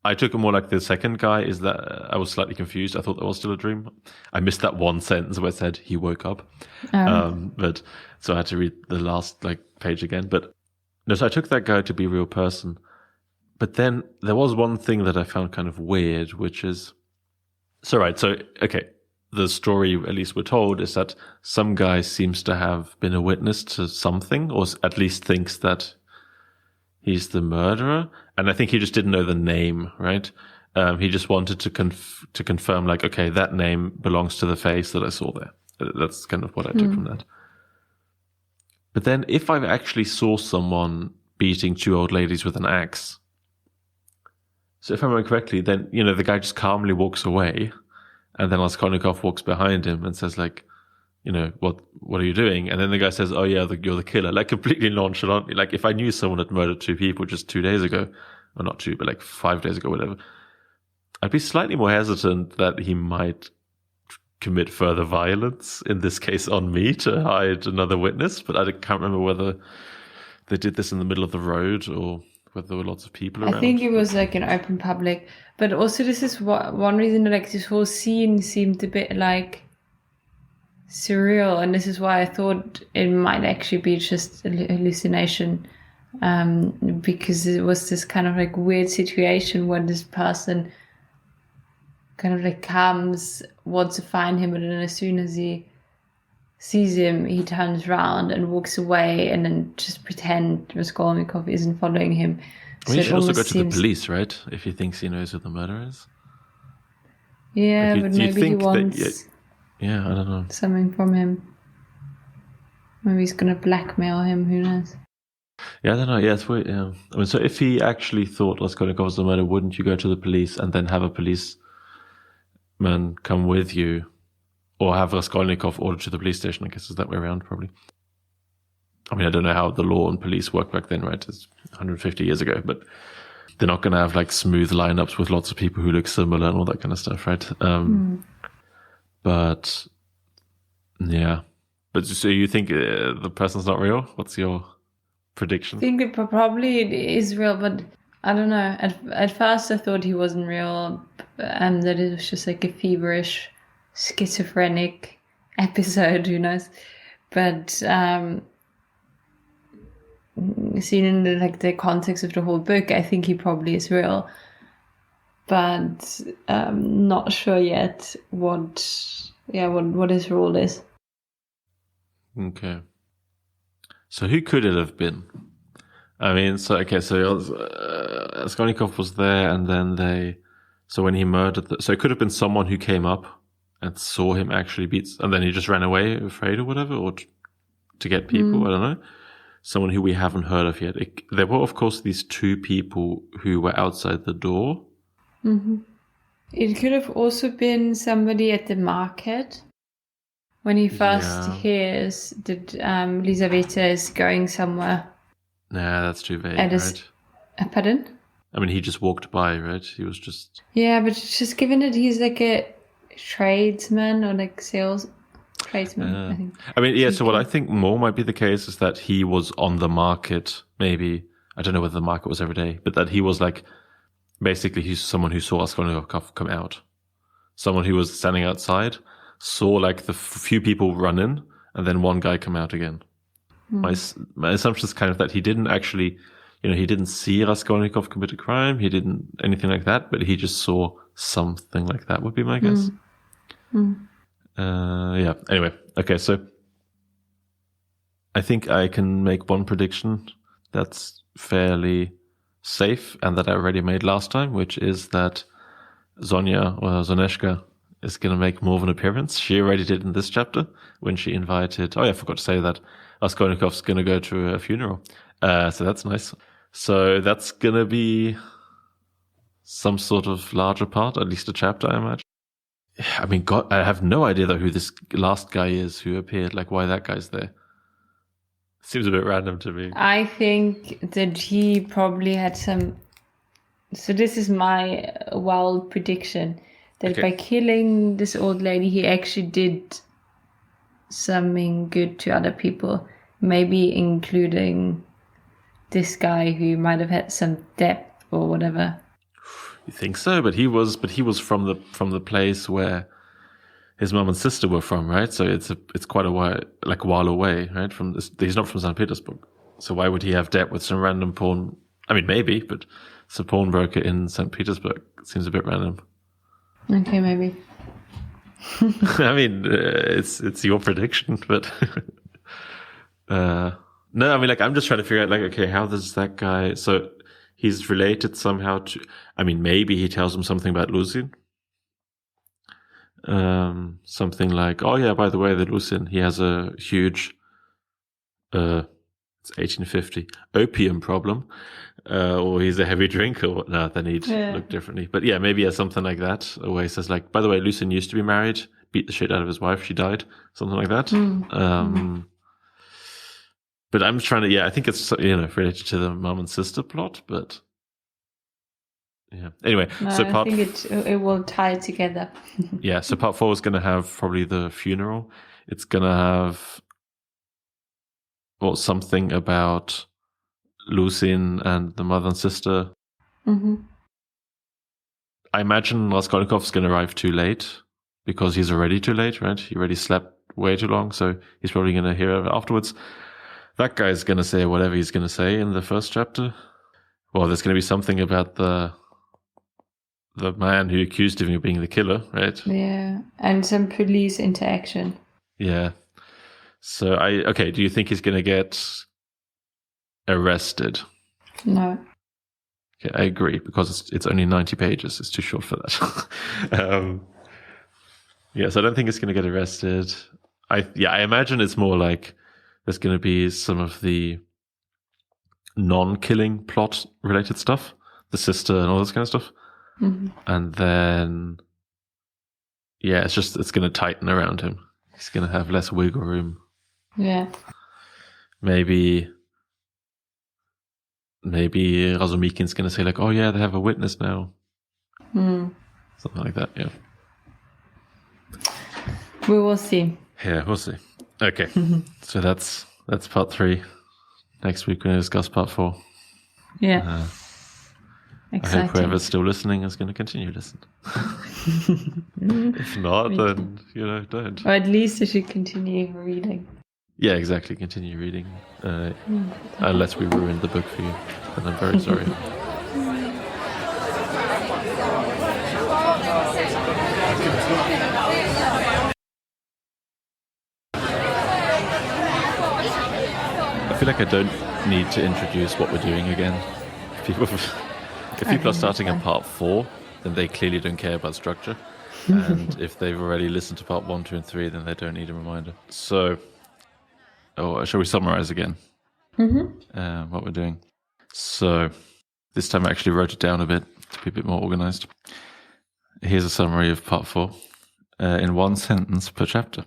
I took it more like the second guy. Is that I was slightly confused. I thought that was still a dream. I missed that one sentence where it said he woke up. But so I had to read the last page again. But no, so I took that guy to be a real person. But then there was one thing that I found kind of weird, which is. So okay, the story, at least we're told, is that some guy seems to have been a witness to something, or at least thinks that he's the murderer. And I think he just didn't know the name, right? He just wanted to confirm, like, okay, that name belongs to the face that I saw there. That's kind of what I took from that. But then if I actually saw someone beating two old ladies with an axe, so if I remember correctly, then, the guy just calmly walks away, and then Raskolnikov walks behind him and says, like, what are you doing? And then the guy says, oh yeah, you're the killer, like completely nonchalantly. Like if I knew someone had murdered two people just 2 days ago, or not two, but like 5 days ago, whatever, I'd be slightly more hesitant that he might commit further violence, in this case on me, to hide another witness. But I can't remember whether they did this in the middle of the road or whether there were lots of people around. I think it was like an open public, but also this is one reason that this whole scene seemed a bit like surreal, and this is why I thought it might actually be just a hallucination, because it was this kind of weird situation where this person kind of like comes, wants to find him, and then as soon as he sees him, he turns around and walks away, and then just pretend Raskolnikov isn't following him. Well, he should also go to the police, right? If he thinks he knows who the murderer is. Yeah, but maybe he wants I don't know. something from him. Maybe he's going to blackmail him, who knows? Yeah, I don't know. Yeah, it's weird. Yeah. I mean, so if he actually thought Raskolnikov was the murderer, wouldn't you go to the police and then have a policeman come with you? Or have Raskolnikov ordered to the police station? I guess it's that way around, probably. I mean, I don't know how the law and police worked back then, right? It's 150 years ago, but they're not going to have like smooth lineups with lots of people who look similar and all that kind of stuff, right? But yeah. But so you think the person's not real? What's your prediction? I think it is real, but I don't know. At first I thought he wasn't real, and that it was just like a feverish, schizophrenic episode, who knows? But seen in the context of the whole book, I think he probably is real. But not sure yet what his role is. Okay. So who could it have been? I mean, so Raskolnikov was there, and then so when he murdered, so it could have been someone who came up and saw him actually beat, and then he just ran away afraid or whatever, or to get people, I don't know. Someone who we haven't heard of yet. There were, of course, these two people who were outside the door. Mm-hmm. It could have also been somebody at the market. When he first hears that Lizaveta is going somewhere. Nah, that's too vague, right? Pardon? I mean, he just walked by, right? He was just... Yeah, but just given that he's like a tradesman or like sales tradesman, I think. I mean, yeah, so what I think more might be the case is that he was on the market, maybe. I don't know whether the market was every day, but that he was like... Basically, he's someone who saw Raskolnikov come out. Someone who was standing outside... saw like the few people run in and then one guy come out again. My assumption is kind of that he didn't actually, he didn't see Raskolnikov commit a crime. He didn't anything like that, but he just saw something like that would be my guess. Yeah. Anyway. Okay. So I think I can make one prediction that's fairly safe and that I already made last time, which is that Zonya or Zoneshka is going to make more of an appearance. She already did in this chapter when she invited... Oh, yeah, I forgot to say that Raskolnikov's going to go to a funeral. So that's nice. So that's going to be some sort of larger part, at least a chapter, I imagine. I mean, God, I have no idea, though, who this last guy is who appeared, like why that guy's there. Seems a bit random to me. I think that he probably had some... So this is my wild prediction. That by killing this old lady, he actually did something good to other people. Maybe including this guy who might have had some debt or whatever. You think so? But he was from the place where his mom and sister were from, right? So it's quite a while away, right? From this, he's not from St. Petersburg. So why would he have debt with some random pawn? I mean, maybe, but it's a pawnbroker in St. Petersburg. It seems a bit random. Okay, maybe. I mean, it's your prediction, but no, I mean, like, I'm just trying to figure out, like, okay, how does that guy? So he's related somehow to. I mean, maybe he tells him something about Lucien. Something like, oh yeah, by the way, that Lucien, he has a huge, it's 1850 opium problem. Or he's a heavy drinker or whatnot, then he'd look differently. But yeah, maybe he has something like that, where he says like, by the way, Lucien used to be married, beat the shit out of his wife, she died, something like that. But I'm trying to, I think it's, related to the mom and sister plot, but yeah. Anyway, so I think it will tie together. Yeah, so part 4 is going to have probably the funeral. It's going to have something about Lucien and the mother and sister. Mm-hmm. I imagine Raskolnikov's going to arrive too late because he's already too late, right? He already slept way too long, so he's probably going to hear it afterwards. That guy's going to say whatever he's going to say in the first chapter. Well, there's going to be something about the the man who accused him of being the killer, right? Yeah, and some police interaction. Yeah. So do you think he's going to get arrested? No. Okay, I agree, because it's only 90 pages. It's too short for that. Yes, I don't think it's going to get arrested. I imagine it's more like there's going to be some of the non-killing plot related stuff, the sister and all this kind of stuff. Mm-hmm. And then, it's going to tighten around him. He's going to have less wiggle room. Yeah. Maybe Razumikin's going to say like, oh yeah, they have a witness now. Something like that, yeah. We will see. Yeah, we'll see. Okay, so that's part 3. Next week we're going to discuss part 4. Yeah. I hope whoever's still listening is going to continue listening. If not, then, don't. Or at least you should continue reading. Yeah, exactly. Continue reading. Unless we ruined the book for you. And I'm very sorry. I feel like I don't need to introduce what we're doing again. If people are starting at part 4, then they clearly don't care about structure. And if they've already listened to part 1, 2, and 3, then they don't need a reminder. So, shall we summarize again what we're doing? So, this time I actually wrote it down a bit to be a bit more organized. Here's a summary of part 4 in one sentence per chapter.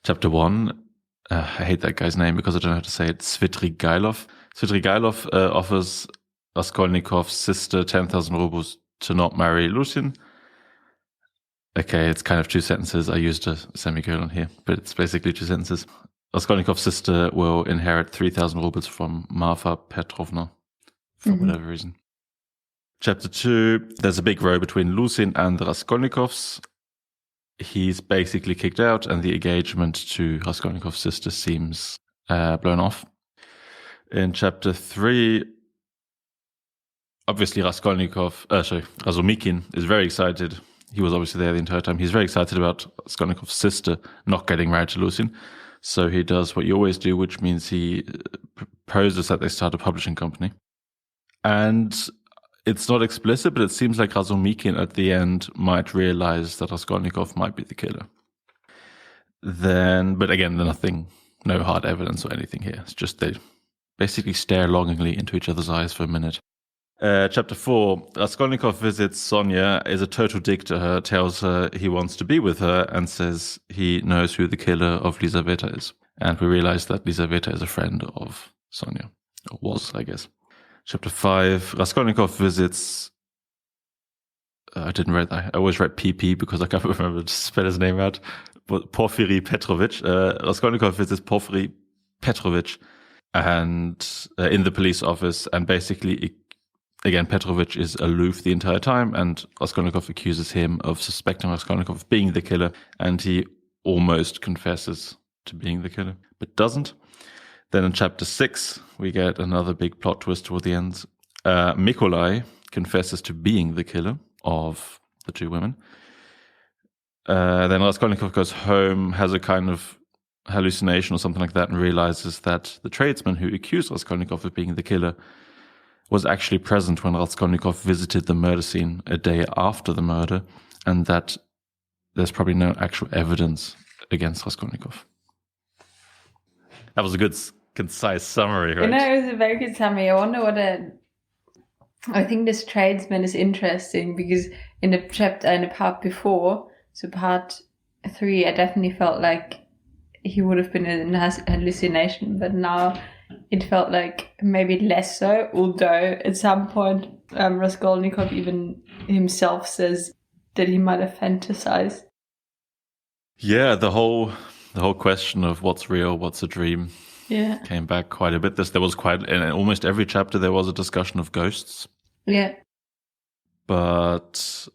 Chapter 1, I hate that guy's name because I don't know how to say it, Svidrigailov. Svidrigailov offers Raskolnikov's sister 10,000 rubles to not marry Lucien. Okay, it's kind of 2 sentences. I used a semicolon here, but it's basically 2 sentences. Raskolnikov's sister will inherit 3,000 rubles from Marfa Petrovna for whatever reason. Chapter 2, there's a big row between Lucien and the Raskolnikovs. He's basically kicked out, and the engagement to Raskolnikov's sister seems blown off. In chapter 3, obviously Razumikin is very excited. He was obviously there the entire time. He's very excited about Raskolnikov's sister not getting married to Lucien. So he does what you always do, which means he proposes that they start a publishing company. And it's not explicit, but it seems like Razumikin at the end might realize that Raskolnikov might be the killer. But again, no hard evidence or anything here. It's just they basically stare longingly into each other's eyes for a minute. Chapter 4, Raskolnikov visits Sonia, is a total dick to her, tells her he wants to be with her, and says he knows who the killer of Lizaveta is. And we realize that Lizaveta is a friend of Sonia. Or was, I guess. Chapter 5, Raskolnikov visits... I didn't write that. I always write PP because I can't remember to spell his name out. But Porfiry Petrovich. Raskolnikov visits Porfiry Petrovich and in the police office, and basically... Again, Petrovich is aloof the entire time, and Raskolnikov accuses him of suspecting Raskolnikov of being the killer, and he almost confesses to being the killer, but doesn't. Then in chapter 6, we get another big plot twist toward the end. Mikolai confesses to being the killer of the 2 women. Then Raskolnikov goes home, has a kind of hallucination or something like that, and realizes that the tradesman who accused Raskolnikov of being the killer was actually present when Raskolnikov visited the murder scene a day after the murder, and that there's probably no actual evidence against Raskolnikov. That was a good, concise summary, right? It was a very good summary. I wonder I think this tradesman is interesting because in the part before, so part 3, I definitely felt like he would have been in a hallucination, but now it felt like maybe less so, although at some point Raskolnikov even himself says that he might have fantasized. Yeah, the whole question of what's real, what's a dream, came back quite a bit. There was in almost every chapter there was a discussion of ghosts. Yeah. But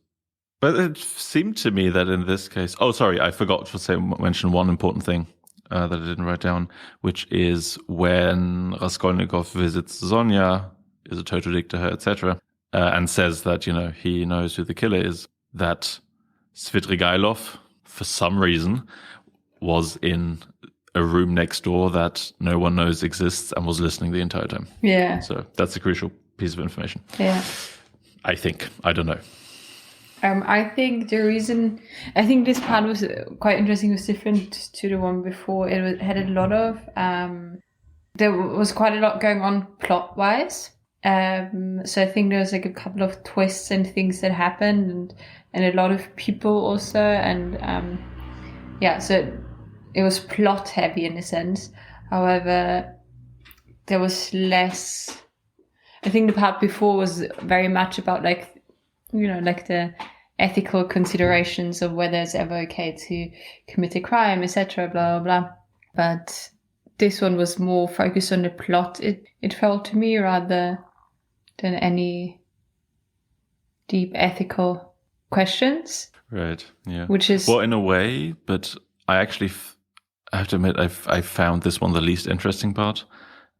it seemed to me that in this case... Oh, sorry, I forgot to mention one important thing that I didn't write down, which is when Raskolnikov visits Sonia, is a total dick to her, etc. and says that, he knows who the killer is, that Svidrigailov, for some reason, was in a room next door that no one knows exists and was listening the entire time. Yeah. So that's a crucial piece of information. Yeah. I think. I don't know. I think this part was quite interesting. It was different to the one before. Had a lot of, there was quite a lot going on plot-wise. So I think there was like a couple of twists and things that happened, and a lot of people also, and so it was plot heavy in a sense. However, there was less. I think the part before was very much about like the ethical considerations of whether it's ever okay to commit a crime, etc. Blah blah blah. But this one was more focused on the plot. It felt to me rather than any deep ethical questions. Right. Yeah. Which is in a way, but I actually I have to admit I found this one the least interesting part.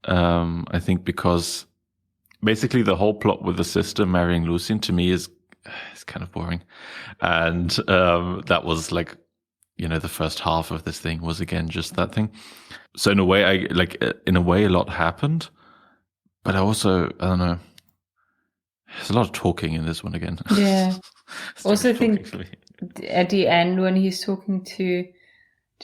I think because basically the whole plot with the sister marrying Lucien to me is kind of boring, and that was like the first half of this thing was again just that thing. So in a way a lot happened, but I don't know. There's a lot of talking in this one again. Yeah. Also think at the end when he's talking to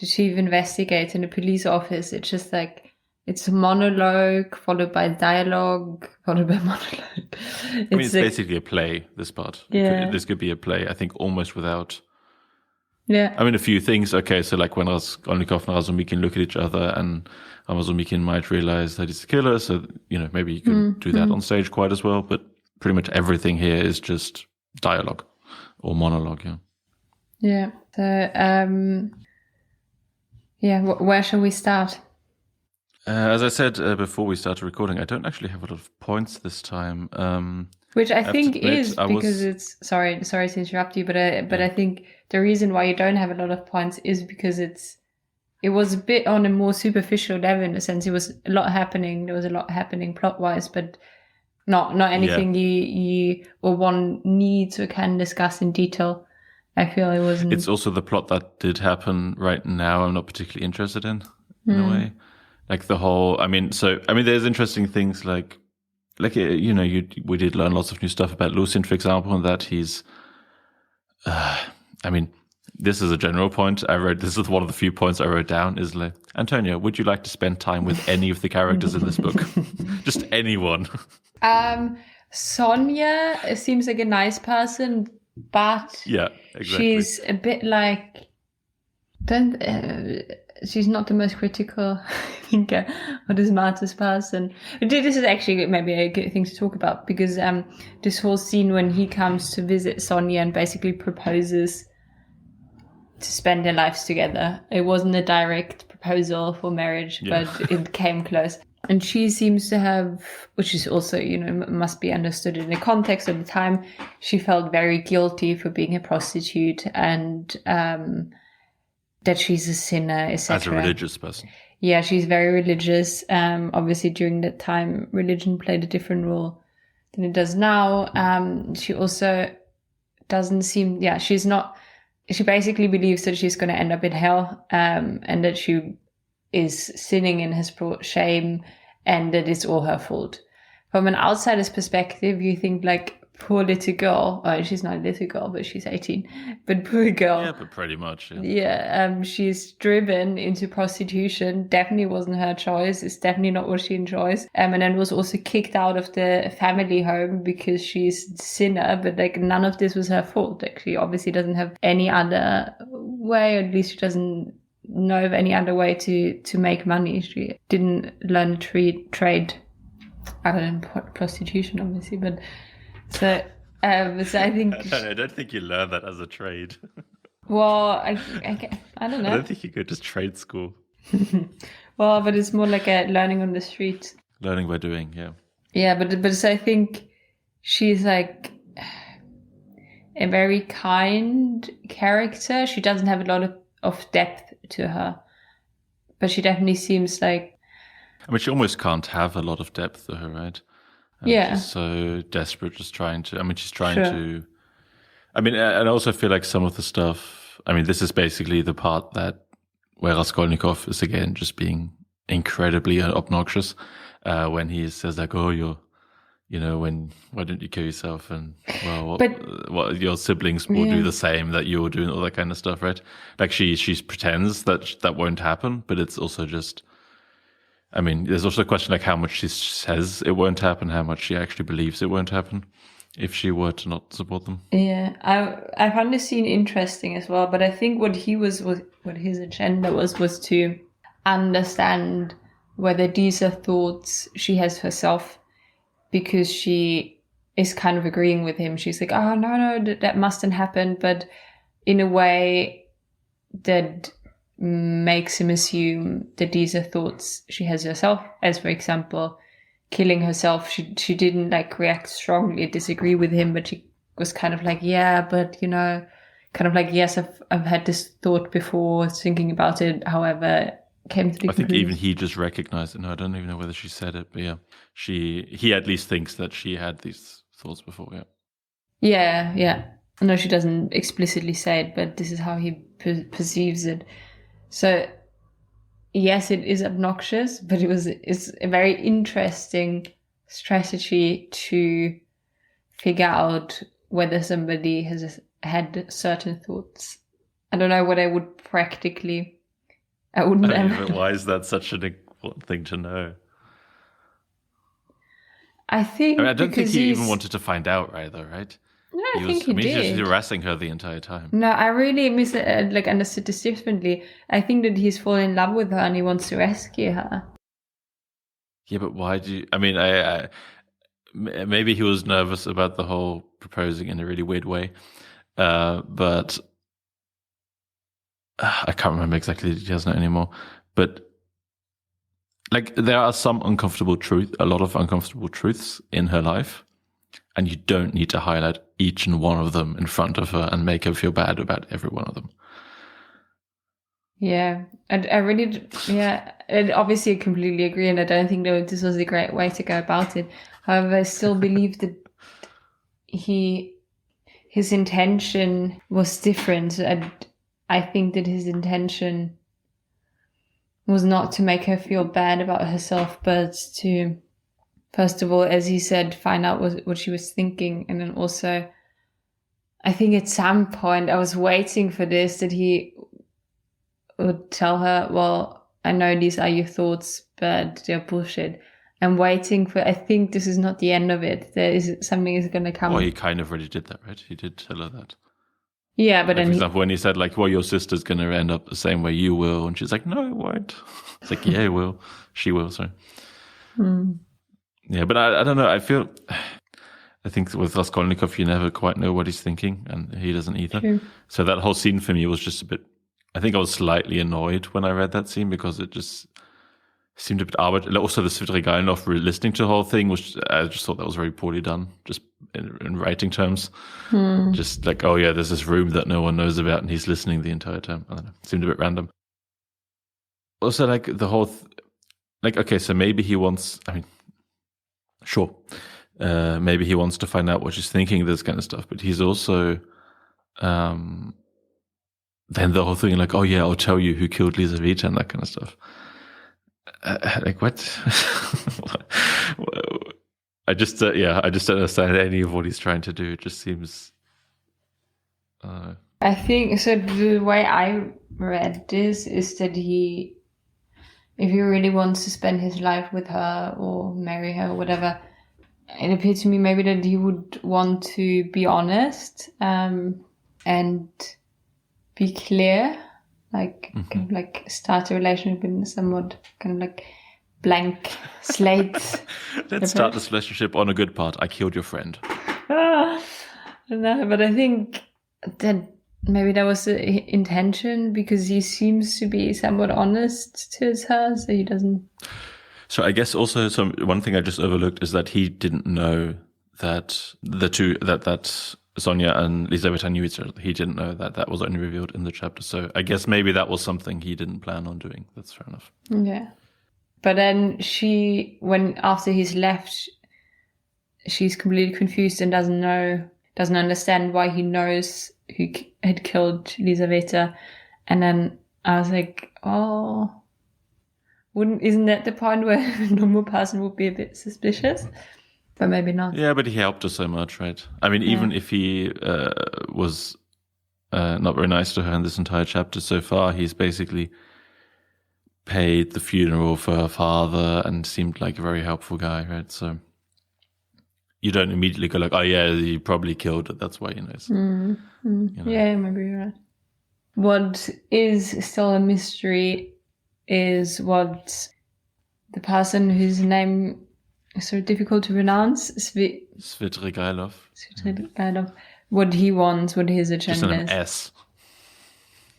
the chief investigator in the police office, it's just like it's a monologue followed by dialogue followed by monologue. It's basically a play, this part. Yeah. This could be a play, I think, almost without. Yeah. I mean, a few things. Okay, so like when Raskolnikov and Razumikin look at each other, and Razumikin might realize that he's the killer, so maybe you could do that on stage quite as well. But pretty much everything here is just dialogue or monologue. Yeah. Yeah. So where shall we start? As I said before we started recording, I don't actually have a lot of points this time. Which I think is because it's sorry to interrupt you, but I think the reason why you don't have a lot of points is because it was a bit on a more superficial level in a sense. It was a lot happening. There was a lot happening plot wise, but not anything you or one needs or can discuss in detail. I feel it wasn't. It's also the plot that did happen right now. I'm not particularly interested in a way. Like the whole, there's interesting things like we did learn lots of new stuff about Lucien, for example, and that he's, this is a general point I wrote. This is one of the few points I wrote down is like, Antonia, would you like to spend time with any of the characters in this book? Just anyone. Sonia seems like a nice person, but yeah, exactly. She's a bit like, she's not the most critical, I think, or the smartest person. This is actually maybe a good thing to talk about because this whole scene when he comes to visit Sonia and basically proposes to spend their lives together. It wasn't a direct proposal for marriage, but it came close. And she seems to have, which is also, must be understood in the context of the time, she felt very guilty for being a prostitute and that she's a sinner, etc. As a religious person. Yeah, she's very religious. Obviously, during that time, religion played a different role than it does now. She also doesn't seem, she basically believes that she's going to end up in hell and that she is sinning and has brought shame and that it's all her fault. From an outsider's perspective, you think like, poor little girl. Oh, she's not a little girl, but she's 18. But poor girl. Yeah, but pretty much. She's driven into prostitution. Definitely wasn't her choice. It's definitely not what she enjoys. And then was also kicked out of the family home because she's a sinner. But like none of this was her fault. Like she obviously doesn't have any other way, or at least she doesn't know of any other way to make money. She didn't learn a trade other than prostitution, obviously, but. So I think I don't think you learn that as a trade. Well, I don't know. I don't think you go to trade school. Well, but it's more like a learning on the street. Learning by doing, yeah. Yeah, but so I think she's like a very kind character. She doesn't have a lot of depth to her, but she definitely seems like. I mean, she almost can't have a lot of depth to her, right? And Yeah. she's so desperate, just trying to. I mean, she's trying Sure. to. I mean, and I also feel like some of the stuff. I mean, this is basically the part where Raskolnikov is again just being incredibly obnoxious when he says like, "Oh, why don't you kill yourself?" And well, what your siblings will do the same that you're doing, all that kind of stuff, right? Like she pretends that won't happen, but it's also just. I mean, there's also a question like how much she says it won't happen, how much she actually believes it won't happen, if she were to not support them. Yeah, I found this scene interesting as well, but I think what his agenda was to understand whether these are thoughts she has herself, because she is kind of agreeing with him. She's like, oh no, that mustn't happen, but in a way that makes him assume that these are thoughts she has herself, as for example, killing herself. She didn't like react strongly, disagree with him, but she was kind of like, yeah, but kind of like, yes, I've had this thought before, thinking about it, however, came to the conclusion. I think even he just recognized it. No, I don't even know whether she said it, but yeah, he at least thinks that she had these thoughts before. Yeah. No, she doesn't explicitly say it, but this is how he perceives it. So yes, it is obnoxious, but it's a very interesting strategy to figure out whether somebody has had certain thoughts. I don't know what I would practically. I wouldn't. Why is that such an important thing to know? I don't think he even wanted to find out, either, right? No, I think he did. He was just harassing her the entire time. No, I really understood this differently. I think that he's fallen in love with her and he wants to rescue her. Yeah, but why do you... I mean, maybe he was nervous about the whole proposing in a really weird way. But I can't remember exactly the details now anymore. But like, there are a lot of uncomfortable truths in her life. And you don't need to highlight each and one of them in front of her and make her feel bad about every one of them. Yeah, and I really, and obviously I completely agree, and I don't think that this was a great way to go about it. However, I still believe that his intention was different, and I think that his intention was not to make her feel bad about herself, but to, first of all, as he said, find out what she was thinking. And then also, I think at some point, I was waiting for this, that he would tell her, well, I know these are your thoughts, but they're bullshit. I'm waiting for, I think this is not the end of it. Something is going to come. Well, he kind of already did that, right? He did tell her that. Yeah, but then... For example, when he said, like, well, your sister's going to end up the same way you will. And she's like, no, it won't. It's like, yeah, it will. She will, sorry. Yeah, but I don't know. I think with Raskolnikov, you never quite know what he's thinking, and he doesn't either. True. So that whole scene for me was just a bit... I think I was slightly annoyed when I read that scene because it just seemed a bit arbitrary. Also, the Svidrigailov listening to the whole thing, I just thought that was very poorly done, just in writing terms. Just like, oh yeah, there's this room that no one knows about, and he's listening the entire time. I don't know. It seemed a bit random. Also, like the whole... okay, so maybe he wants... I mean... Sure. Maybe he wants to find out what she's thinking, this kind of stuff. But he's also, then the whole thing, like, oh yeah, I'll tell you who killed Lizaveta and that kind of stuff. Like, what? I just don't understand any of what he's trying to do. It just seems... I think, so the way I read this is that if he really wants to spend his life with her or marry her or whatever, it appeared to me maybe that he would want to be honest and be clear, like kind of like start a relationship in somewhat kind of like blank slate. Let's start this relationship on a good part. I killed your friend. No, but I think that maybe that was the intention, because he seems to be somewhat honest to her, so he doesn't... So I guess also one thing I just overlooked is that he didn't know that that Sonia and Lizaveta knew each other. He didn't know that was only revealed in the chapter. So I guess maybe that was something he didn't plan on doing. That's fair enough. Yeah. But then after he's left, she's completely confused and doesn't understand why he knows who had killed Elisaveta. And then I was like, oh, isn't that the point where a normal person would be a bit suspicious? But maybe not. Yeah, but he helped her so much, right? I mean, even if he was not very nice to her in this entire chapter so far, he's basically paid the funeral for her father and seemed like a very helpful guy, right? So you don't immediately go like, oh yeah, he probably killed her. That's why he knows. You know. Yeah, maybe you're right. What is still a mystery is what the person whose name is so difficult to pronounce, Svidrigailov. What he wants, what his agenda Just an is. S.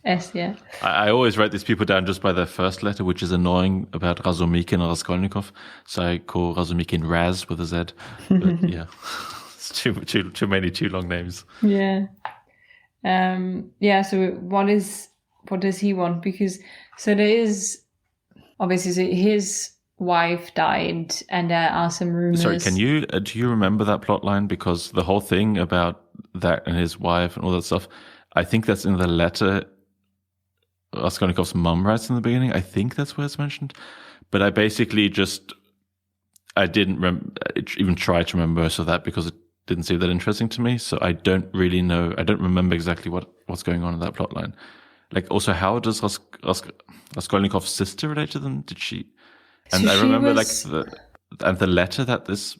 S, yeah. I always write these people down just by their first letter, which is annoying about Razumikin and Raskolnikov. So I call Razumikin Raz with a Z. But yeah, it's too many too long names. Yeah. So what does he want? Because so there is obviously his wife died and there are some rumors. Sorry, do you remember that plot line? Because the whole thing about that and his wife and all that stuff, I think that's in the letter Raskolnikov's mum writes in the beginning. I think that's where it's mentioned. But I basically I didn't even try to remember most of that because it didn't seem that interesting to me. So I don't really know. I don't remember exactly what's going on in that plot line. Like, also, how does Raskolnikov's sister relate to them? Did she? And so I remember the letter that this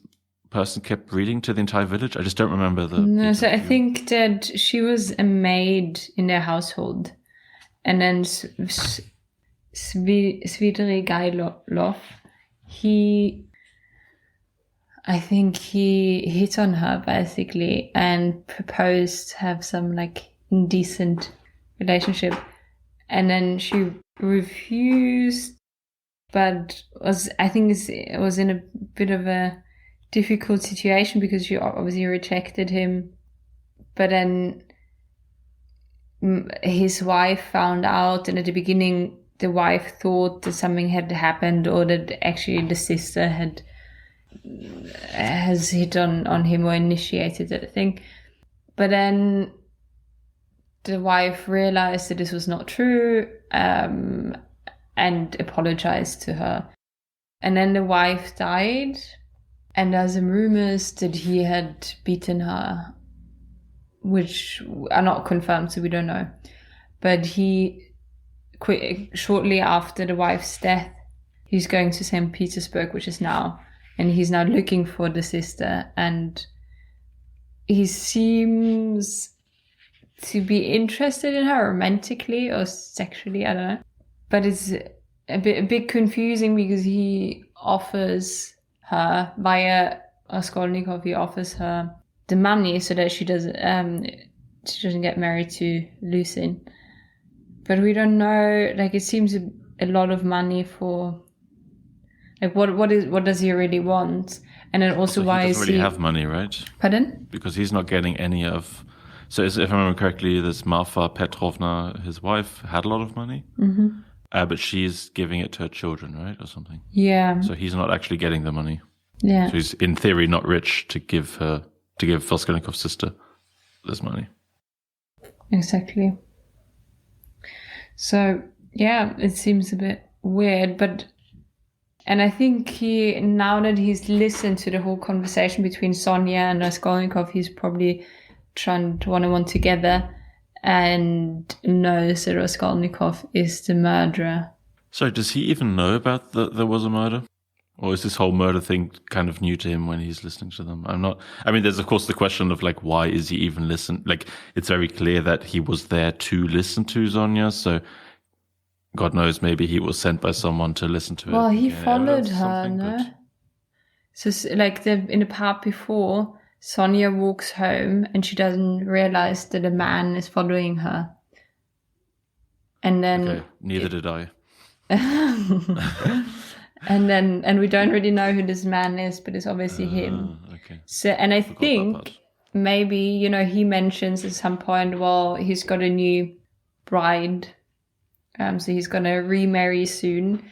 person kept reading to the entire village. I just don't remember the. No, so I think that she was a maid in their household. And then Svidrigailov, I think he hit on her basically and proposed to have some like indecent relationship. And then she refused, but it was in a bit of a difficult situation because she obviously rejected him. But then his wife found out, and at the beginning the wife thought that something had happened or that actually the sister has hit on him or initiated it, I think. But then the wife realized that this was not true and apologized to her. And then the wife died, and there's some rumors that he had beaten her, which are not confirmed, so we don't know. But he shortly after the wife's death, he's going to St. Petersburg, which is now, and he's now looking for the sister, and he seems to be interested in her romantically or sexually, I don't know. But it's a bit confusing because he offers her via Raskolnikov, he offers her the money so that she doesn't get married to Lucin. But we don't know, like, it seems a lot of money for, like, what does he really want? And then also why he doesn't really have money, right? Pardon? Because he's not getting any of. So if I remember correctly, this Marfa Petrovna, his wife, had a lot of money, but she's giving it to her children, right, or something. Yeah. So he's not actually getting the money. Yeah. So he's in theory not rich to give Raskolnikov's sister this money. Exactly. So yeah, it seems a bit weird, and I think now that he's listened to the whole conversation between Sonia and Raskolnikov, he's probably trying to one-on-one together and knows that Raskolnikov is the murderer. So does he even know about there was a murder? Or is this whole murder thing kind of new to him when he's listening to them? There's of course the question of like, why is he even listen? Like, it's very clear that he was there to listen to Sonia, so God knows, maybe he was sent by someone to listen to it. Well, he followed her, no? So like in the part before, Sonia walks home and she doesn't realize that a man is following her. And then... Okay, neither did I. And we don't really know who this man is, but it's obviously him. Okay. So, and I think maybe, he mentions at some point, well, he's got a new bride. So he's going to remarry soon.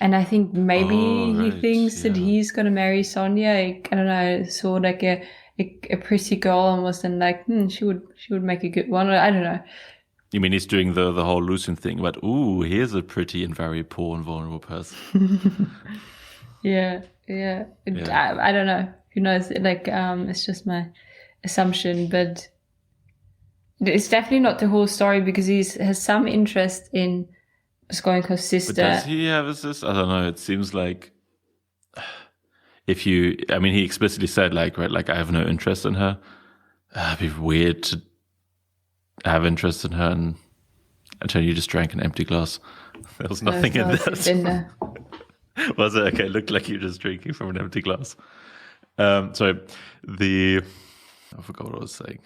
And I think maybe he right, thinks that yeah. he's going to marry Sonia. I don't know, saw like a pretty girl and was then like, she would make a good one. I don't know. You mean he's doing the whole Lucian thing, but ooh, here's a pretty and very poor and vulnerable person. Yeah. Yeah. I don't know. Who knows? Like, it's just my assumption, but it's definitely not the whole story because he has some interest in Raskolnikov's sister. But does he have a sister? I don't know. It seems like I mean, he explicitly said like, right, like I have no interest in her. It'd be weird to have interest in her, and Antonia, you just drank an empty glass. There was nothing in that. Was it? Okay, it looked like you were just drinking from an empty glass. Sorry, I forgot what I was saying.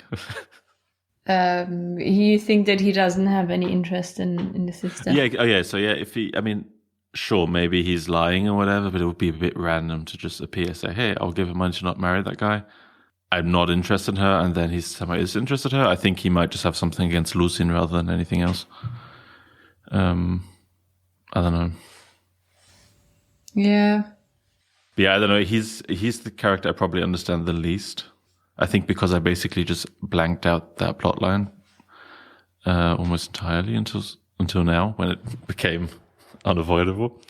You think that he doesn't have any interest in the sister? Yeah. Oh, yeah. So yeah, I mean, sure, maybe he's lying or whatever, but it would be a bit random to just appear, say, "Hey, I'll give him money to not marry that guy. I'm not interested in her," and then he somehow is interested in her. I think he might just have something against Lucien rather than anything else. I don't know. Yeah. But yeah, I don't know. He's the character I probably understand the least. I think because I basically just blanked out that plot line almost entirely until now, when it became unavoidable.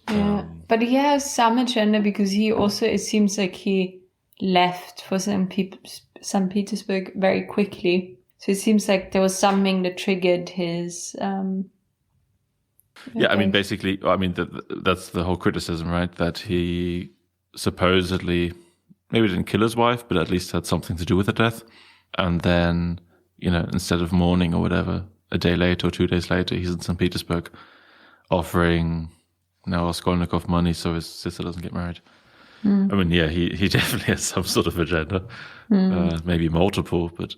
Yeah, but he has some agenda because he also, it seems like he left for St. Petersburg very quickly. So it seems like there was something that triggered his. Yeah, I mean, basically, that's the whole criticism, right? That he supposedly maybe didn't kill his wife, but at least had something to do with her death. And then, instead of mourning or whatever, a day later or 2 days later, he's in St. Petersburg offering now Raskolnikov money so his sister doesn't get married. I mean, yeah, he definitely has some sort of agenda, maybe multiple, but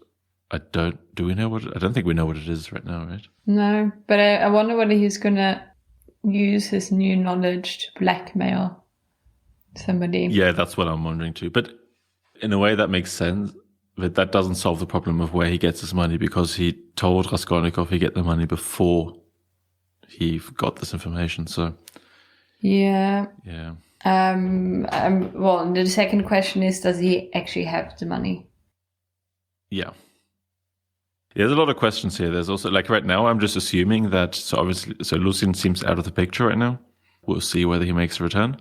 I don't think we know what it is right now, right? No, but I wonder whether he's going to use his new knowledge to blackmail somebody. Yeah, that's what I'm wondering too. But in a way that makes sense, but that doesn't solve the problem of where he gets his money, because he told Raskolnikov he'd get the money before he got this information. So yeah. Well, the second question is, does he actually have the money? Yeah. There's a lot of questions here. There's also, like, right now, I'm just assuming that, so Lucien seems out of the picture right now. We'll see whether he makes a return.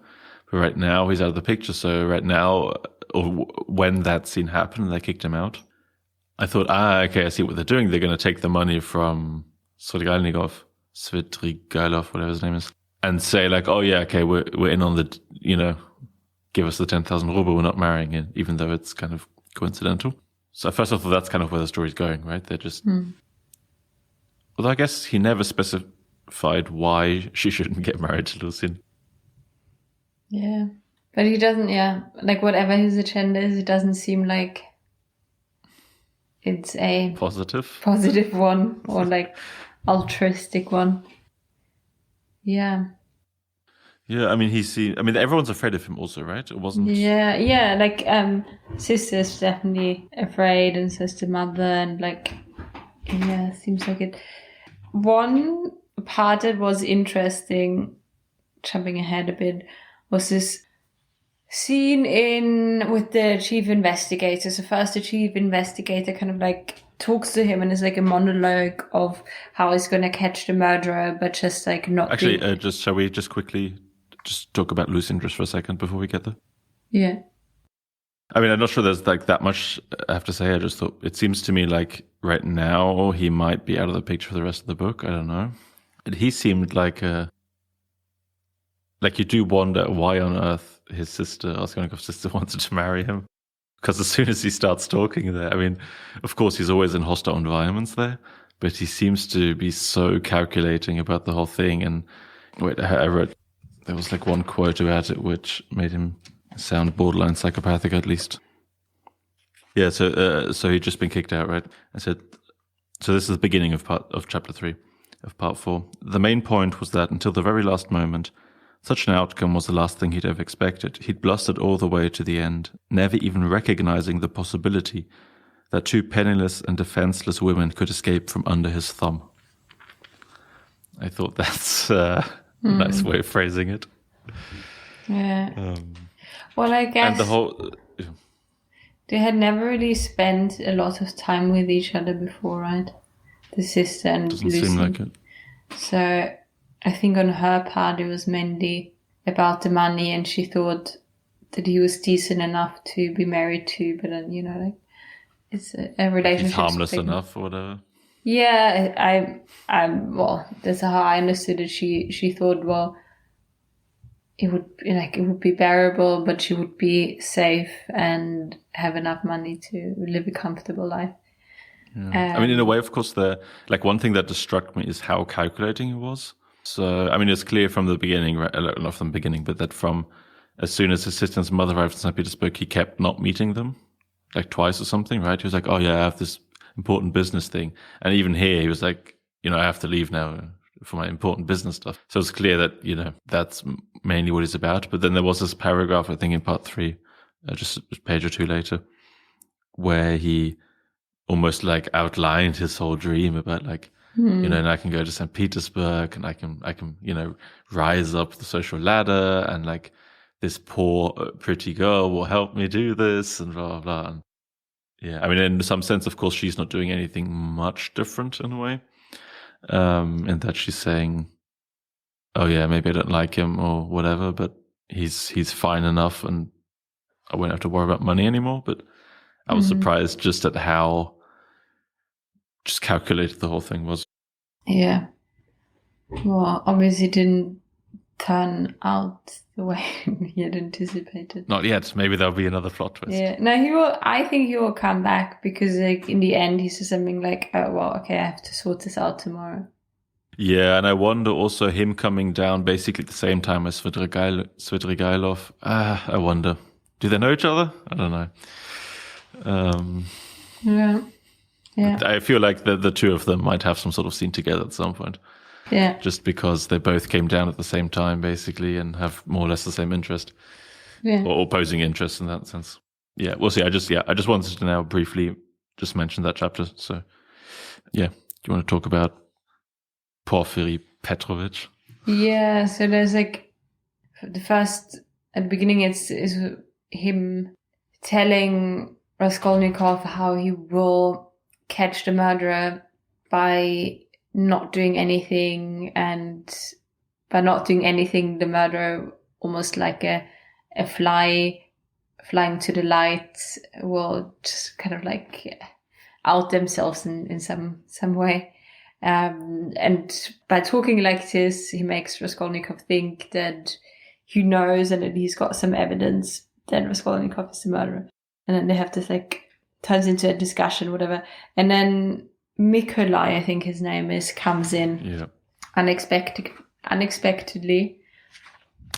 But right now, he's out of the picture. So right now, or when that scene happened, they kicked him out. I thought, okay, I see what they're doing. They're going to take the money from Svidrigailov, whatever his name is, and say like, oh yeah, okay, we're in on the, give us the 10,000 ruble, we're not marrying it, even though it's kind of coincidental. So first of all, that's kind of where the story's going, right? They're just, although I guess he never specified why she shouldn't get married to Lucien. Yeah, but he doesn't, like whatever his agenda is, it doesn't seem like it's a positive one or like altruistic one. Yeah. Yeah, I mean, everyone's afraid of him also, right? It wasn't... Yeah, like, sister's definitely afraid, and says to mother, and like, seems like it. One part that was interesting, jumping ahead a bit, was this scene with the chief investigator. So first the chief investigator kind of like talks to him and is like a monologue of how he's going to catch the murderer, but just like not... Actually, shall we just quickly talk about Lucien just for a second before we get there? Yeah. I mean, I'm not sure there's like that much I have to say. I just thought it seems to me like right now he might be out of the picture for the rest of the book. I don't know. He seemed like you do wonder why on earth his sister, Raskolnikov's sister, wanted to marry him. Because as soon as he starts talking there, I mean, of course he's always in hostile environments there, but he seems to be so calculating about the whole thing. And wait, I wrote, there was like one quote about it which made him sound borderline psychopathic at least. Yeah, so he'd just been kicked out, right? I said, so this is the beginning of chapter 3 of part 4. The main point was that until the very last moment, such an outcome was the last thing he'd ever expected. He'd blustered all the way to the end, never even recognizing the possibility that two penniless and defenseless women could escape from under his thumb. I thought that's Nice way of phrasing it. Yeah. Well, I guess And the whole... they had never really spent a lot of time with each other before, right? The sister and Doesn't Lucy. seem like it. So I think on her part it was mainly about the money, and she thought that he was decent enough to be married to, but then, like, it's a relationship. He's harmless enough or whatever. Yeah, well, that's how I understood it. She thought, well, it would be bearable, but she would be safe and have enough money to live a comfortable life. Yeah. In a way, of course, one thing that struck me is how calculating he was. So, it's clear from the beginning, right? Not from the beginning, but that from as soon as his sister and his mother arrived in St. Petersburg, he kept not meeting them, like twice or something, right? He was like, oh yeah, I have this important business thing. And even here, he was like, I have to leave now for my important business stuff. So it's clear that, that's mainly what it's about. But then there was this paragraph, I think in part 3, just a page or 2 later, where he almost like outlined his whole dream about like, and I can go to St. Petersburg and I can, rise up the social ladder, and like this poor pretty girl will help me do this and blah, blah, blah. And yeah, in some sense, of course, she's not doing anything much different in a way. In that she's saying, oh yeah, maybe I don't like him or whatever, but he's fine enough and I won't have to worry about money anymore. But I was surprised just at how just calculated the whole thing was. Yeah. Well, obviously didn't turn out the way he had anticipated. Not yet. Maybe there'll be another plot twist. Yeah. No, I think he will come back, because like in the end he says something like, oh well, okay, I have to sort this out tomorrow. Yeah, and I wonder also him coming down basically at the same time as Svidrigailov. I wonder. Do they know each other? I don't know. Yeah. I feel like the two of them might have some sort of scene together at some point. Yeah. Just because they both came down at the same time, basically, and have more or less the same interest. Yeah. Or opposing interests in that sense. Yeah, we'll see. I just wanted to now briefly just mention that chapter. So, yeah. Do you want to talk about Porfiry Petrovich? Yeah, so there's like the first, at the beginning is him telling Raskolnikov how he will catch the murderer by not doing anything, and by not doing anything, the murderer, almost like a fly flying to the light, will just kind of like out themselves in some way. And by talking like this, he makes Raskolnikov think that he knows and that he's got some evidence that Raskolnikov is the murderer. And then they have this turns into a discussion, whatever. And then Mikolai, I think his name is, comes in unexpectedly.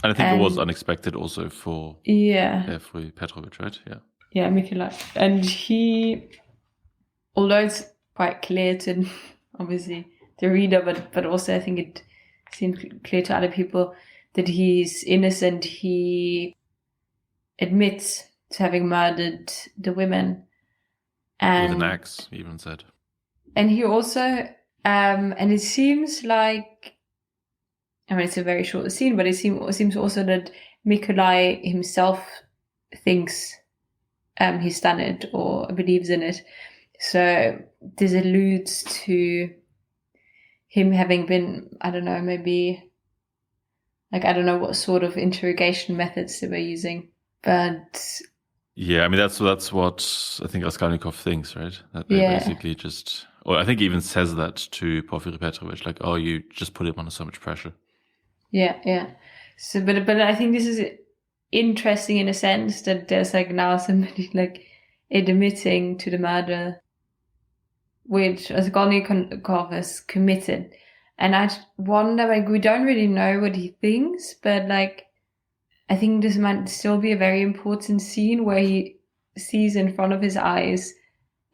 And I think it was unexpected also for Petrovich, right? Yeah. Yeah, Mikolai. And he, although it's quite clear to obviously the reader, but also I think it seems clear to other people that he's innocent, he admits to having murdered the women. And with an axe, he even said. And he also, and it seems like, it's a very short scene, but it seems also that Mikolai himself thinks he's done it or believes in it. So this alludes to him having been, I don't know, maybe, I don't know what sort of interrogation methods they were using, but... Yeah, that's what I think Raskolnikov thinks, right? That they basically just... Or I think he even says that to Porfiry Petrovich, like, oh, you just put him under so much pressure. Yeah. So, but I think this is interesting in a sense that there's now somebody admitting to the murder which Raskolnikov has committed. And I wonder, we don't really know what he thinks, but I think this might still be a very important scene where he sees in front of his eyes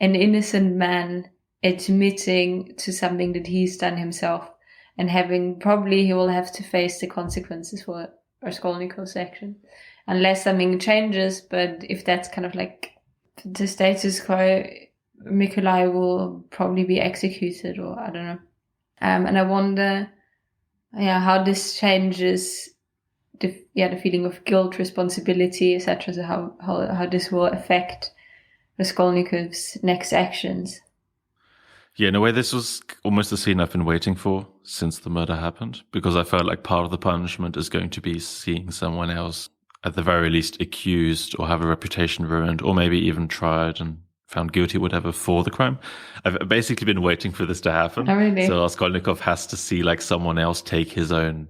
an innocent man admitting to something that he's done himself, and probably he will have to face the consequences for Raskolnikov's action, unless something changes. But if that's kind of the status quo, Mikolai will probably be executed, or I don't know. And I wonder how this changes the feeling of guilt, responsibility, etc. So how this will affect Raskolnikov's next actions. Yeah, in a way, this was almost the scene I've been waiting for since the murder happened, because I felt like part of the punishment is going to be seeing someone else, at the very least, accused or have a reputation ruined, or maybe even tried and found guilty, whatever, for the crime. I've basically been waiting for this to happen. Oh, really? So Raskolnikov has to see like someone else take his own,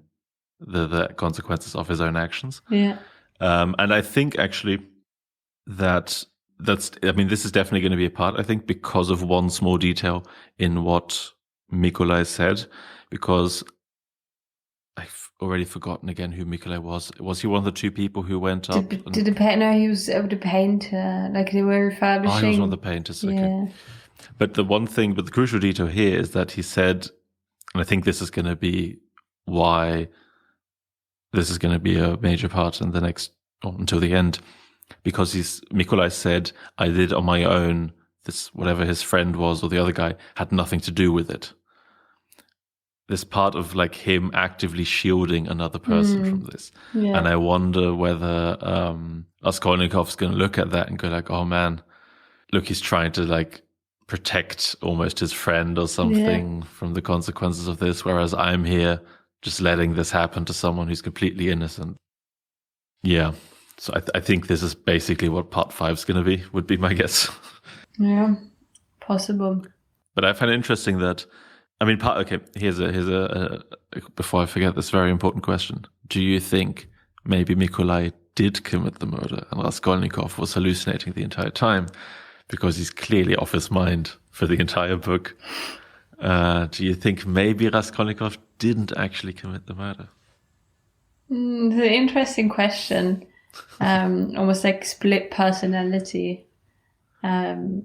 the consequences of his own actions. Yeah. And I think actually that's, I mean, this is definitely going to be a part, I think, because of one small detail in what Mikolai said, because I've already forgotten again who Mikolai was. Was he one of the two people who went up? Did the painter? He was the painter. Like they were refurbishing. Oh, he was one of the painters. Okay. Yeah. But the crucial detail here is that he said, and I think this is going to be why this is going to be a major part in the next, or until the end, because Mikolai said, I did on my own, this, whatever his friend was or the other guy had nothing to do with it. This part of like him actively shielding another person from this. Yeah. And I wonder whether Raskolnikov's going to look at that and go like, oh man, look, he's trying to like protect almost his friend or something from the consequences of this, whereas I'm here just letting this happen to someone who's completely innocent. Yeah. So I think this is basically what part 5 is going to be, would be my guess. Yeah, possible. But I find it interesting that, I mean, here's a before I forget this very important question. Do you think maybe Mikolai did commit the murder and Raskolnikov was hallucinating the entire time because he's clearly off his mind for the entire book? Do you think maybe Raskolnikov didn't actually commit the murder? It's an interesting question. Almost like split personality. Not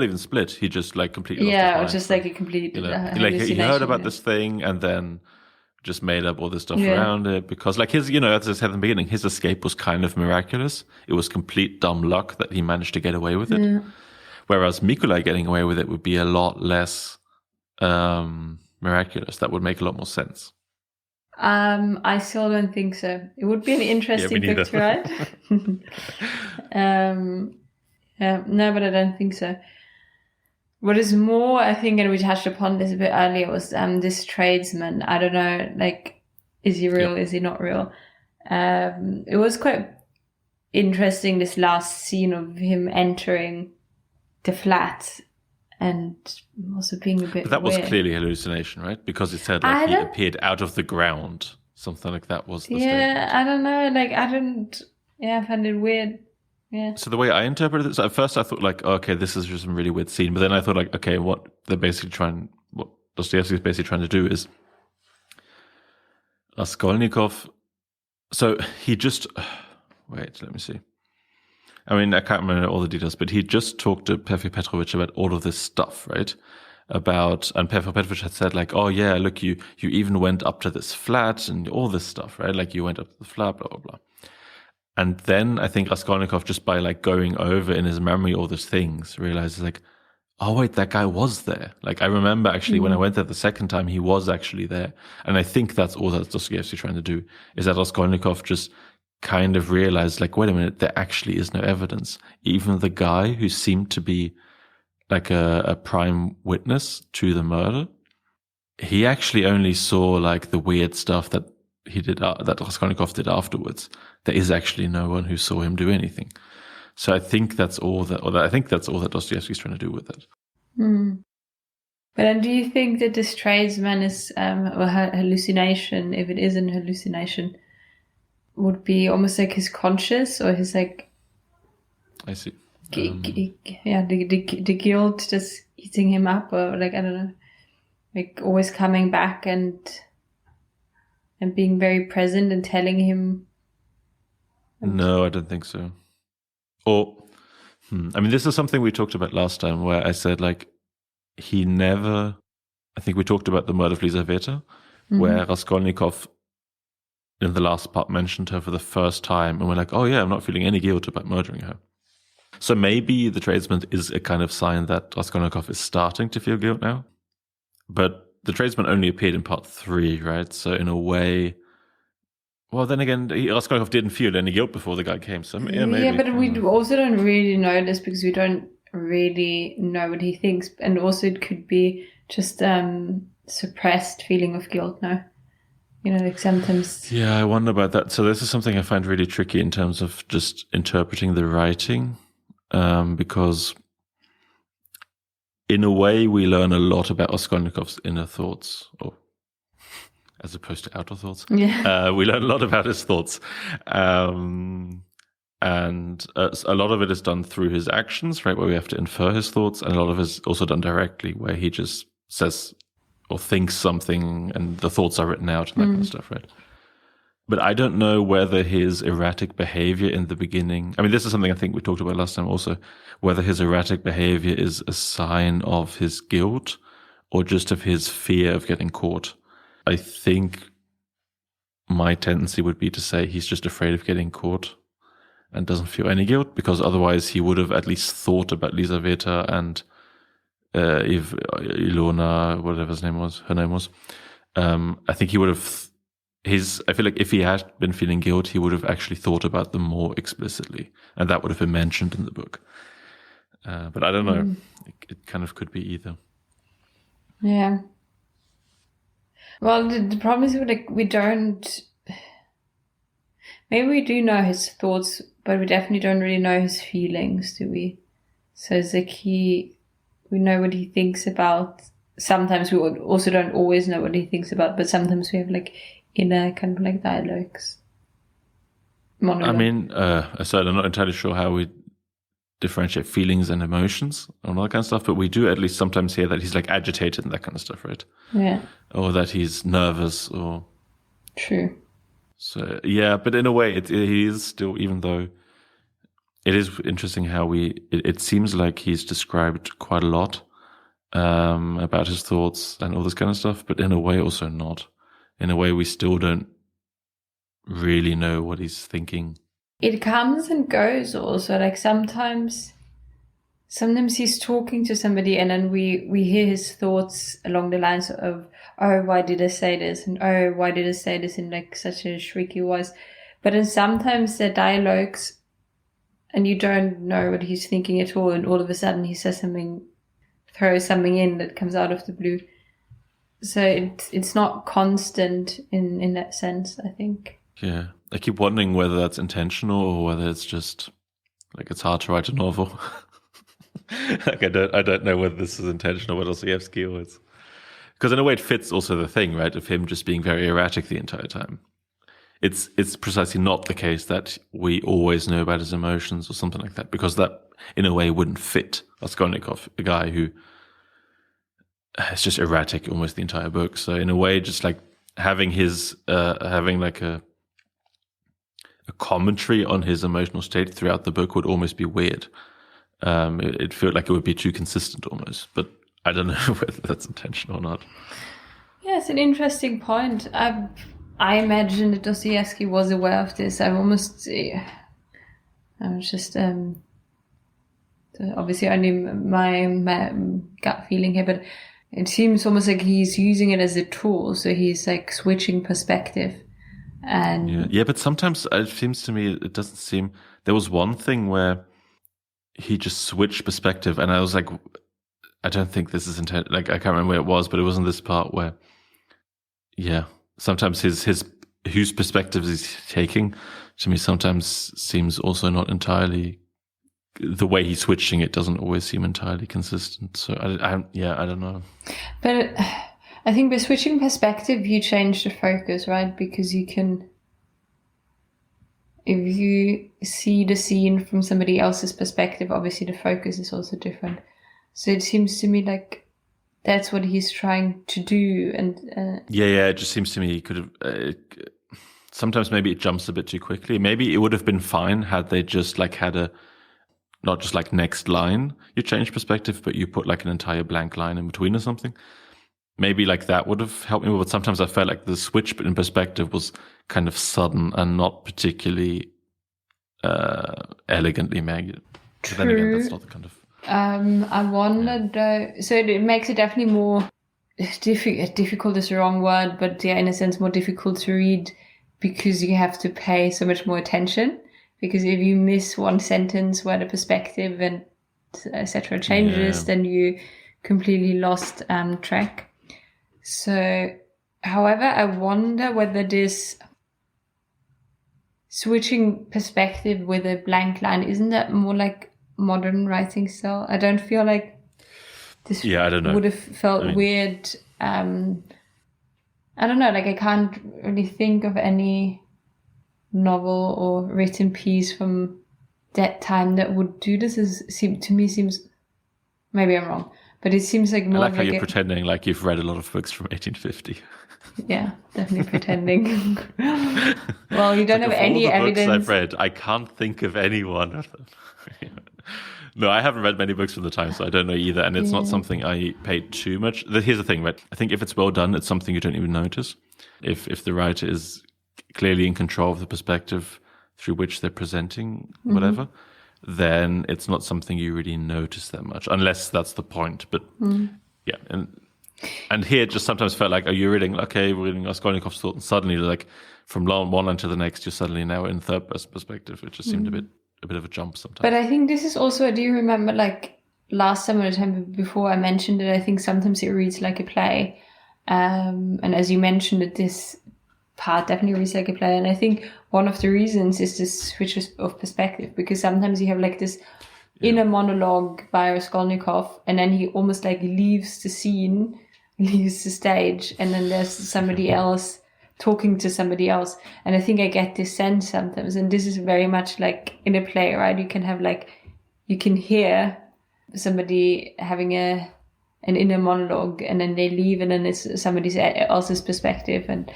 even split. He just like completely lost his mind. Or just like a complete like he heard about this thing and then just made up all this stuff around it, because like his, as I said in the beginning, his escape was kind of miraculous. It was complete dumb luck that he managed to get away with it. Yeah. Whereas Mikolai getting away with it would be a lot less miraculous. That would make a lot more sense. I still don't think so. It would be an interesting book to write. No, but I don't think so. What is more, I think, and we touched upon this a bit earlier, was this tradesman. I don't know, like, is he real? Is he not real? It was quite interesting, this last scene of him entering the flat and also being a bit But that weird. Was clearly hallucination, right? Because it said like he appeared out of the ground. Something like that was the statement. I don't know. Like, I found it weird. Yeah. So the way I interpreted it, so at first I thought like, okay, this is just a really weird scene. But then I thought like, okay, what Dostoevsky is basically trying to do is Raskolnikov. So he just, wait, let me see. I mean, I can't remember all the details, but he just talked to Pavel Petrovich about all of this stuff, right? And Pavel Petrovich had said like, oh yeah, look, you even went up to this flat and all this stuff, right? Like you went up to the flat, blah, blah, blah. And then I think Raskolnikov, just by like going over in his memory all these things, realizes like, oh wait, that guy was there. Like I remember actually when I went there the second time, he was actually there. And I think that's all that Dostoevsky is trying to do, is that Raskolnikov just kind of realized like, wait a minute, there actually is no evidence. Even the guy who seemed to be like a prime witness to the murder, he actually only saw like the weird stuff that he did, that Raskolnikov did afterwards. There is actually no one who saw him do anything. So I think that's all that Dostoevsky is trying to do with it. But then do you think that this tradesman is a hallucination, if it is an hallucination, would be almost like his conscious or his like... I see. The guilt just eating him up, or like, I don't know, like always coming back and being very present and telling him. No, I don't think so. Or, I mean, this is something we talked about last time, where I said like, I think we talked about the murder of Lizaveta, where Raskolnikov in the last part mentioned her for the first time, and we're like, oh yeah, I'm not feeling any guilt about murdering her. So maybe the tradesman is a kind of sign that Raskolnikov is starting to feel guilt now. But the tradesman only appeared in part 3, right? So in a way, well, then again, Raskolnikov didn't feel any guilt before the guy came. So yeah, maybe. Yeah, but we also don't really know this because we don't really know what he thinks, and also it could be just suppressed feeling of guilt now. Like sometimes. Yeah, I wonder about that. So this is something I find really tricky in terms of just interpreting the writing, because in a way we learn a lot about Raskolnikov's inner thoughts, or as opposed to outer thoughts. Yeah. We learn a lot about his thoughts, and a lot of it is done through his actions, right, where we have to infer his thoughts, and a lot of it is also done directly, where he just says or thinks something and the thoughts are written out and that kind of stuff, right? But I don't know whether his erratic behavior in the beginning, I mean, this is something I think we talked about last time also, whether his erratic behavior is a sign of his guilt or just of his fear of getting caught. I think my tendency would be to say he's just afraid of getting caught and doesn't feel any guilt, because otherwise he would have at least thought about Lizaveta and Ilona, whatever her name was. I think he would have, I feel like if he had been feeling guilt, he would have actually thought about them more explicitly, and that would have been mentioned in the book. But I don't know. It kind of could be either. Yeah. Well, the problem is we don't. Maybe we do know his thoughts, but we definitely don't really know his feelings, do we? So it's like we know what he thinks about. Sometimes we also don't always know what he thinks about, but sometimes we have inner kind of dialogues. Monologue. I mean, so I'm not entirely sure how we differentiate feelings and emotions and all that kind of stuff, but we do at least sometimes hear that he's agitated and that kind of stuff, right? Yeah. Or that he's nervous or. True. So yeah, but in a way, he is still, even though it is interesting how it seems like he's described quite a lot about his thoughts and all this kind of stuff, but in a way also not. In a way, we still don't really know what he's thinking. It comes and goes also. Sometimes he's talking to somebody and then we hear his thoughts along the lines of, oh, why did I say this? And oh, why did I say this in such a shrieky voice? But then sometimes they're dialogues and you don't know what he's thinking at all, and all of a sudden he says something, throws something in that comes out of the blue. So it's not constant in that sense, I think. Yeah. I keep wondering whether that's intentional or whether it's just it's hard to write a novel. I don't know whether this is intentional, but Dostoevsky was. Because in a way it fits also the thing, right, of him just being very erratic the entire time. It's precisely not the case that we always know about his emotions or something like that, because that in a way wouldn't fit Raskolnikov, a guy who is just erratic almost the entire book. So in a way, just having his having a commentary on his emotional state throughout the book would almost be weird. It felt like it would be too consistent almost, but I don't know whether that's intentional or not. Yeah, it's an interesting point. I imagine that Dostoevsky was aware of this. I'm just obviously only my gut feeling here, but it seems almost like he's using it as a tool. So he's switching perspective. And yeah, but sometimes it seems to me it doesn't seem. There was one thing where he just switched perspective, and I was like, I don't think this is intent. I can't remember where it was, but it was in this part where, yeah, sometimes whose perspective he's taking to me sometimes seems also not entirely. The way he's switching it doesn't always seem entirely consistent. So I don't know. But I think by switching perspective, you change the focus, right? Because you can, if you see the scene from somebody else's perspective, obviously the focus is also different. So it seems to me like that's what he's trying to do. And yeah, it just seems to me he could have. Sometimes maybe it jumps a bit too quickly. Maybe it would have been fine had they just had a. Not just next line, you change perspective, but you put an entire blank line in between or something. Maybe that would have helped me, but sometimes I felt like the switch in perspective was kind of sudden and not particularly elegantly made. Then again, that's not the kind of. I wonder though, so it makes it definitely more difficult is the wrong word, but yeah, in a sense more difficult to read because you have to pay so much more attention. Because if you miss one sentence where the perspective and etc. changes, then you completely lost track. So, however, I wonder whether this switching perspective with a blank line, isn't that more like modern writing style? I don't feel like this I don't know. would have felt weird. I don't know, like I can't really think of any novel or written piece from that time that would do this. To me seems, maybe I'm wrong, but it seems like more I like how you're pretending like you've read a lot of books from 1850. Yeah, definitely pretending. Well, you don't have any evidence. Books I've read, I can't think of any one of them. No, I haven't read many books from the time, so I don't know either. And it's not something I paid too much. Here's the thing, right? I think if it's well done, it's something you don't even notice. If the writer is clearly in control of the perspective through which they're presenting whatever, then it's not something you really notice that much, unless that's the point. But yeah, and here it just sometimes felt like, we're reading Raskolnikov's thought, and suddenly like from one line to the next, you're suddenly now in third person perspective. It just seemed a bit of a jump sometimes. But I think this is also, do you remember like last time or the time before I mentioned it, I think sometimes it reads like a play. And as you mentioned it, this part definitely reads like a play. And I think one of the reasons is this switch of perspective, because sometimes you have like this inner monologue by Raskolnikov, and then he almost like leaves the scene, leaves the stage, and then there's somebody else talking to somebody else. And I think I get this sense sometimes, and this is very much like in a play, right? You can have like, you can hear somebody having an inner monologue, and then they leave, and then it's somebody else's perspective. And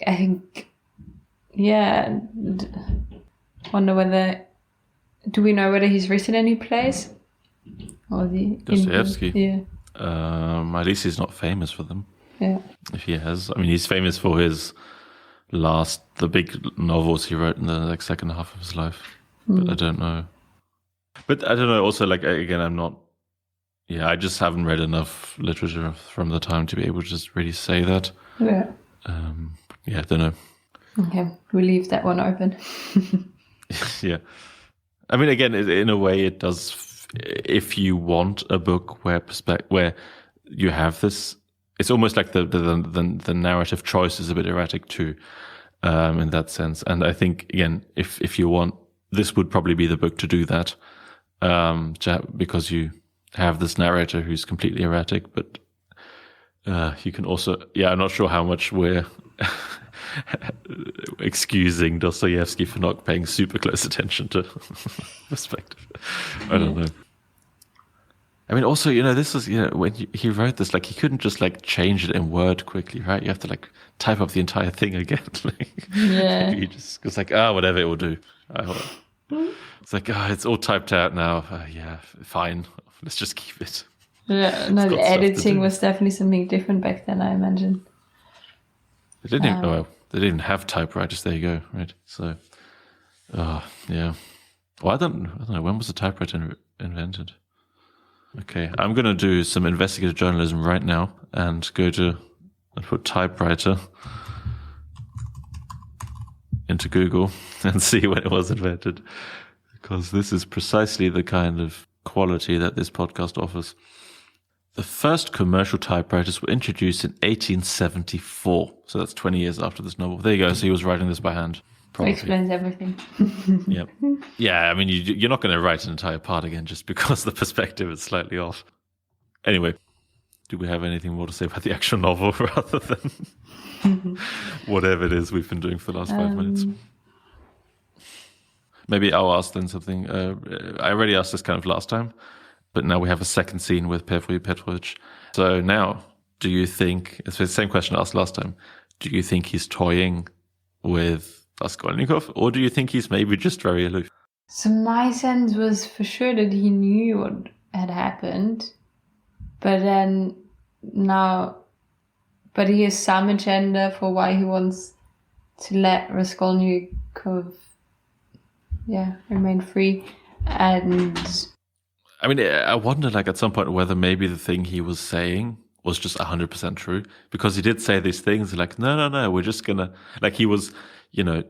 I think, wonder whether, do we know whether he's written any plays? Or Dostoevsky? Yeah. At least he's not famous for them. Yeah. If he has. I mean, he's famous for his the big novels he wrote in the second half of his life. But I don't know. But I don't know, also, like, again, I just haven't read enough literature from the time to be able to just really say that. Yeah. I don't know. Okay, we leave that one open. Yeah. I mean, again, in a way, it does. If you want a book where you have this, it's almost like the narrative choice is a bit erratic too, in that sense. And I think, again, if you want, this would probably be the book to do that, because you have this narrator who's completely erratic. But you can also, I'm not sure how much we're excusing Dostoevsky for not paying super close attention to perspective. I don't know. I mean, also, this was, when he wrote this, like, he couldn't just like change it in Word quickly, right? You have to like type up the entire thing again. He just was like, whatever, it will do. It's like, it's all typed out now. Fine. Let's just keep it. Yeah, no, the editing was definitely something different back then, I imagine. They didn't even have typewriters. There you go, right? So, yeah. Well, I don't know. When was the typewriter invented? Okay, I'm going to do some investigative journalism right now and put typewriter into Google and see when it was invented, because this is precisely the kind of quality that this podcast offers. The first commercial typewriters were introduced in 1874, so that's 20 years after this novel. There you go. So he was writing this by hand. Probably. Explains everything. Yeah. I mean, you're not going to write an entire part again just because the perspective is slightly off. Anyway, do we have anything more to say about the actual novel rather than whatever it is we've been doing for the last 5 minutes? Maybe I'll ask then something. I already asked this kind of last time, but now we have a second scene with Petrovich. So now, do you think, it's the same question I asked last time, do you think he's toying with Raskolnikov, or do you think he's maybe just very aloof? So my sense was for sure that he knew what had happened, but then but he has some agenda for why he wants to let Raskolnikov, remain free. And I mean, I wonder, like, at some point whether maybe the thing he was saying was just 100% true, because he did say these things like, no, we're just gonna, like he was,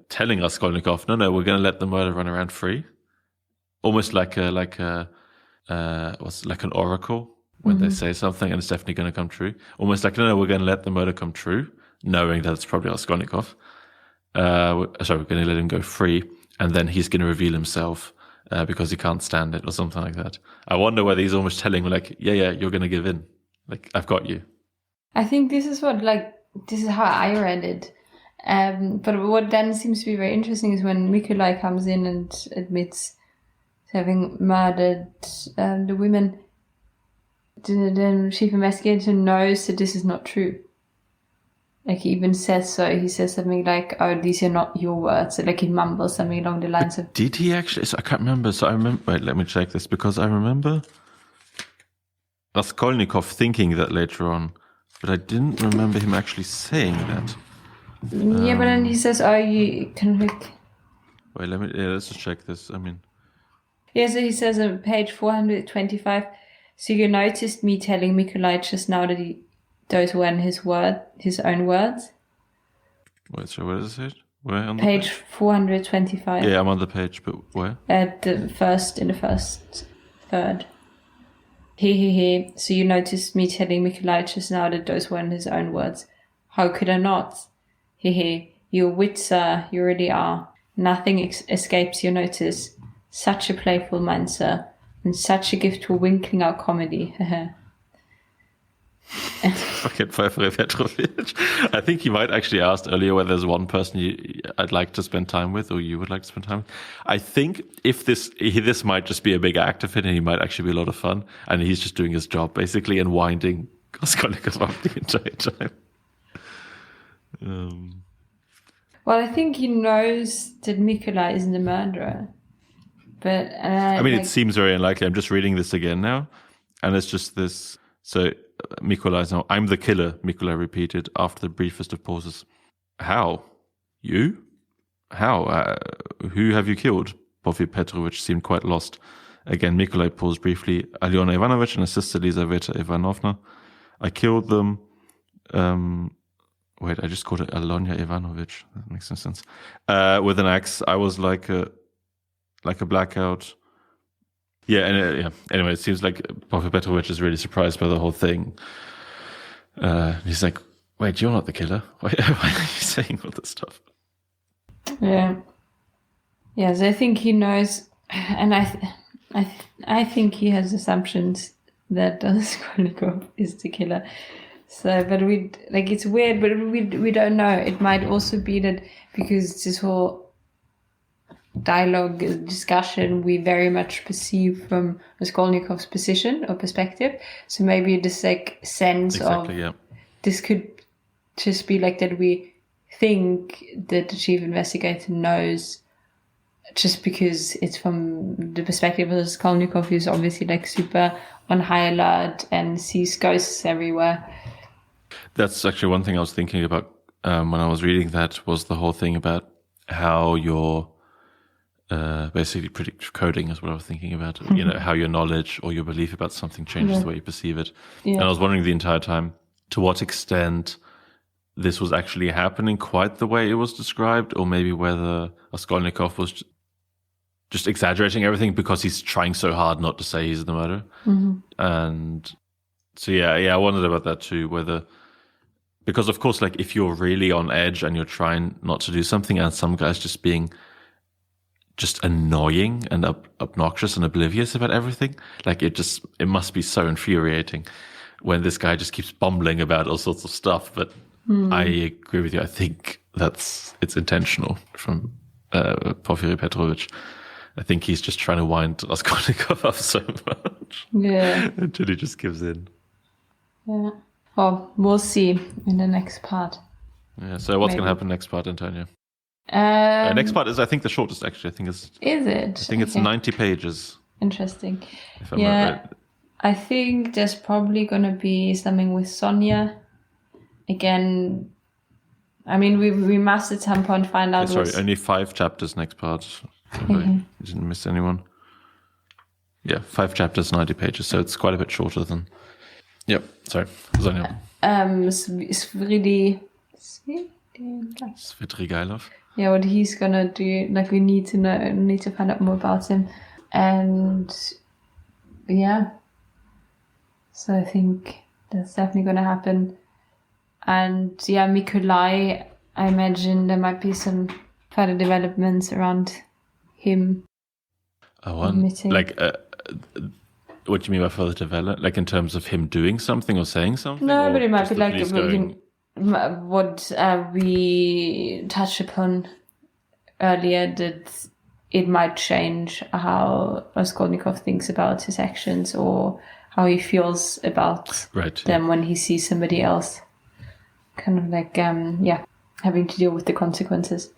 telling Raskolnikov, no, we're gonna let the murder run around free, almost like what's like an oracle when they say something and it's definitely going to come true. Almost like, no, we're going to let the murder come true, knowing that it's probably Raskolnikov. We're going to let him go free, and then he's going to reveal himself because he can't stand it or something like that. I wonder whether he's almost telling like, yeah, you're going to give in. Like, I've got you. I think this is how I read it. But what then seems to be very interesting is when Mikolai comes in and admits to having murdered the women, the chief investigator knows that this is not true. Like, he even says so. He says something like, oh, these are not your words. Like, he mumbles something along the lines of... Did he actually? So I can't remember. So I remember... Wait, let me check this, because I remember Raskolnikov thinking that later on, but I didn't remember him actually saying that. Yeah, but then he says, oh, you can look... Wait, let's just check this. I mean... Yeah, so he says on page 425, so you noticed me telling Mikolai just now that those weren't his own words? Wait, so where does it say? Where on the page 425. Yeah, I'm on the page, but where? In the first third. He. So you noticed me telling Mikolai just now that those weren't his own words. How could I not? He. You're a wit, sir. You really are. Nothing escapes your notice. Such a playful man, sir, and such a gift for winkling out comedy. Fucking Fyodor Petrovich. I think he might actually asked earlier whether there's one person I'd like to spend time with, or you would like to spend time with. I think if this might just be a big act of it, and he might actually be a lot of fun, and he's just doing his job basically and winding Raskolnikov up the entire time. Well, I think he knows that Mikolai isn't the murderer. But I mean, it seems very unlikely. I'm just reading this again now, and it's just this. So Mikolai's now, I'm the killer, Mikolai repeated after the briefest of pauses. How? You? How? Who have you killed? Porfiry Petrovich seemed quite lost. Again, Mikolai paused briefly. Alyona Ivanovich and her sister Lizaveta Ivanovna. I killed them. Wait, I just called it Alyona Ivanovich. That makes no sense. With an axe. I was like a blackout. Yeah, and anyway, it seems like Porfiry Petrovich is really surprised by the whole thing. He's like, wait, you're not the killer. Why are you saying all this stuff? Yeah. Yes, I think he knows, and I think he has assumptions that Raskolnikov is the killer. So, but it's weird, but we don't know. It might also be that because this whole dialogue discussion we very much perceive from Raskolnikov's position or perspective. So maybe this sense of this could just be like that we think that the chief investigator knows just because it's from the perspective of Raskolnikov, who's obviously super on high alert and sees ghosts everywhere. That's actually one thing I was thinking about when I was reading that, was the whole thing about how your basically predictive coding is what I was thinking about. How your knowledge or your belief about something changes the way you perceive it. Yeah. And I was wondering the entire time to what extent this was actually happening quite the way it was described, or maybe whether Raskolnikov was just exaggerating everything because he's trying so hard not to say he's the murderer. Mm-hmm. And so I wondered about that too, whether, because of course, if you're really on edge and you're trying not to do something, and some guy's just being just annoying and obnoxious and oblivious about everything, it must be so infuriating when this guy just keeps bumbling about all sorts of stuff. But I agree with you. I think it's intentional from Porfiry Petrovich. I think he's just trying to wind Raskolnikov up so much. Yeah. Until he just gives in. Yeah. Well, we'll see in the next part. Yeah. So what's going to happen next part, Antonia? Next part is, I think, the shortest, actually. Is it? I think it's 90 pages. Interesting. If I'm right. I think there's probably going to be something with Sonia. Again, I mean, we must at some point find out. Only 5 chapters next part. I didn't miss anyone. Yeah, 5 chapters, 90 pages. So it's quite a bit shorter than Yep. Sorry, Sonja. Svidrigailov. Yeah, what he's gonna do. Like, we need to find out more about him, and yeah. So I think that's definitely gonna happen. And yeah, Mikolai, I imagine there might be some further developments around him. Admitting. Like, what do you mean by further development? Like in terms of him doing something or saying something? No, but it might be like what we touched upon earlier, that it might change how Raskolnikov thinks about his actions or how he feels about them when he sees somebody else. Kind of like, having to deal with the consequences.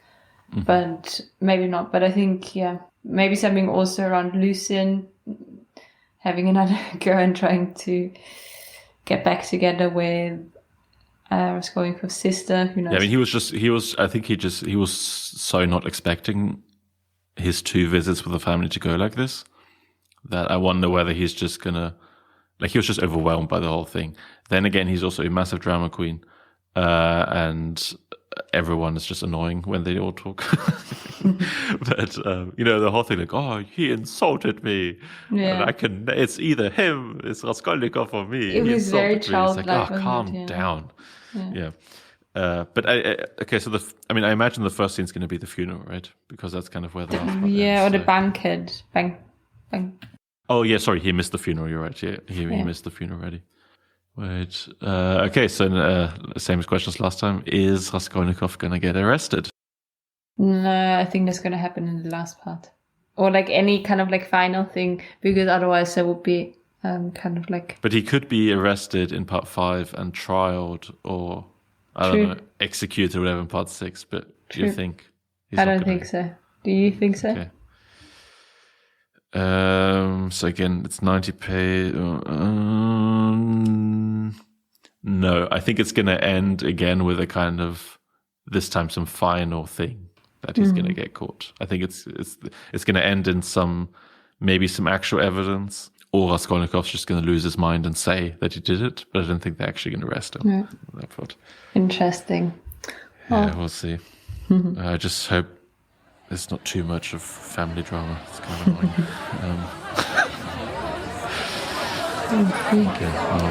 Mm-hmm. But maybe not. But I think, maybe something also around Lucien having another go and trying to get back together with Raskolnikov's sister. Who knows? Yeah, I mean, he was so not expecting his 2 visits with the family to go like this that I wonder whether he's just gonna, like, he was just overwhelmed by the whole thing. Then again, he's also a massive drama queen, and everyone is just annoying when they all talk. But the whole thing, like, oh, he insulted me, and it's either him, it's Raskolnikov, or me. It was very childlike. Like, oh, calm down. Yeah. But okay, so I imagine the first scene's going to be the funeral, right? Because that's kind of where the last part ends, or the banquet. Oh yeah, sorry, he missed the funeral. You're right. Yeah, he missed the funeral already. Wait. Okay, so same question as last time. Is Raskolnikov going to get arrested? No, I think that's going to happen in the last part. Or like any kind of like final thing, because otherwise there would be kind of like... But he could be arrested in part 5 and trialed, or, I don't know, executed or whatever in part 6, but do you think... I don't think so. Do you think so? Okay. So again, it's 90 pages. No, I think it's going to end again with a kind of, this time, some final thing that he's going to get caught. I think it's going to end in maybe some actual evidence, or Raskolnikov's just going to lose his mind and say that he did it, but I don't think they're actually going to arrest him. Yeah. Interesting. Yeah, we'll see. I just hope there's not too much of family drama. It's kind of annoying. Okay, well,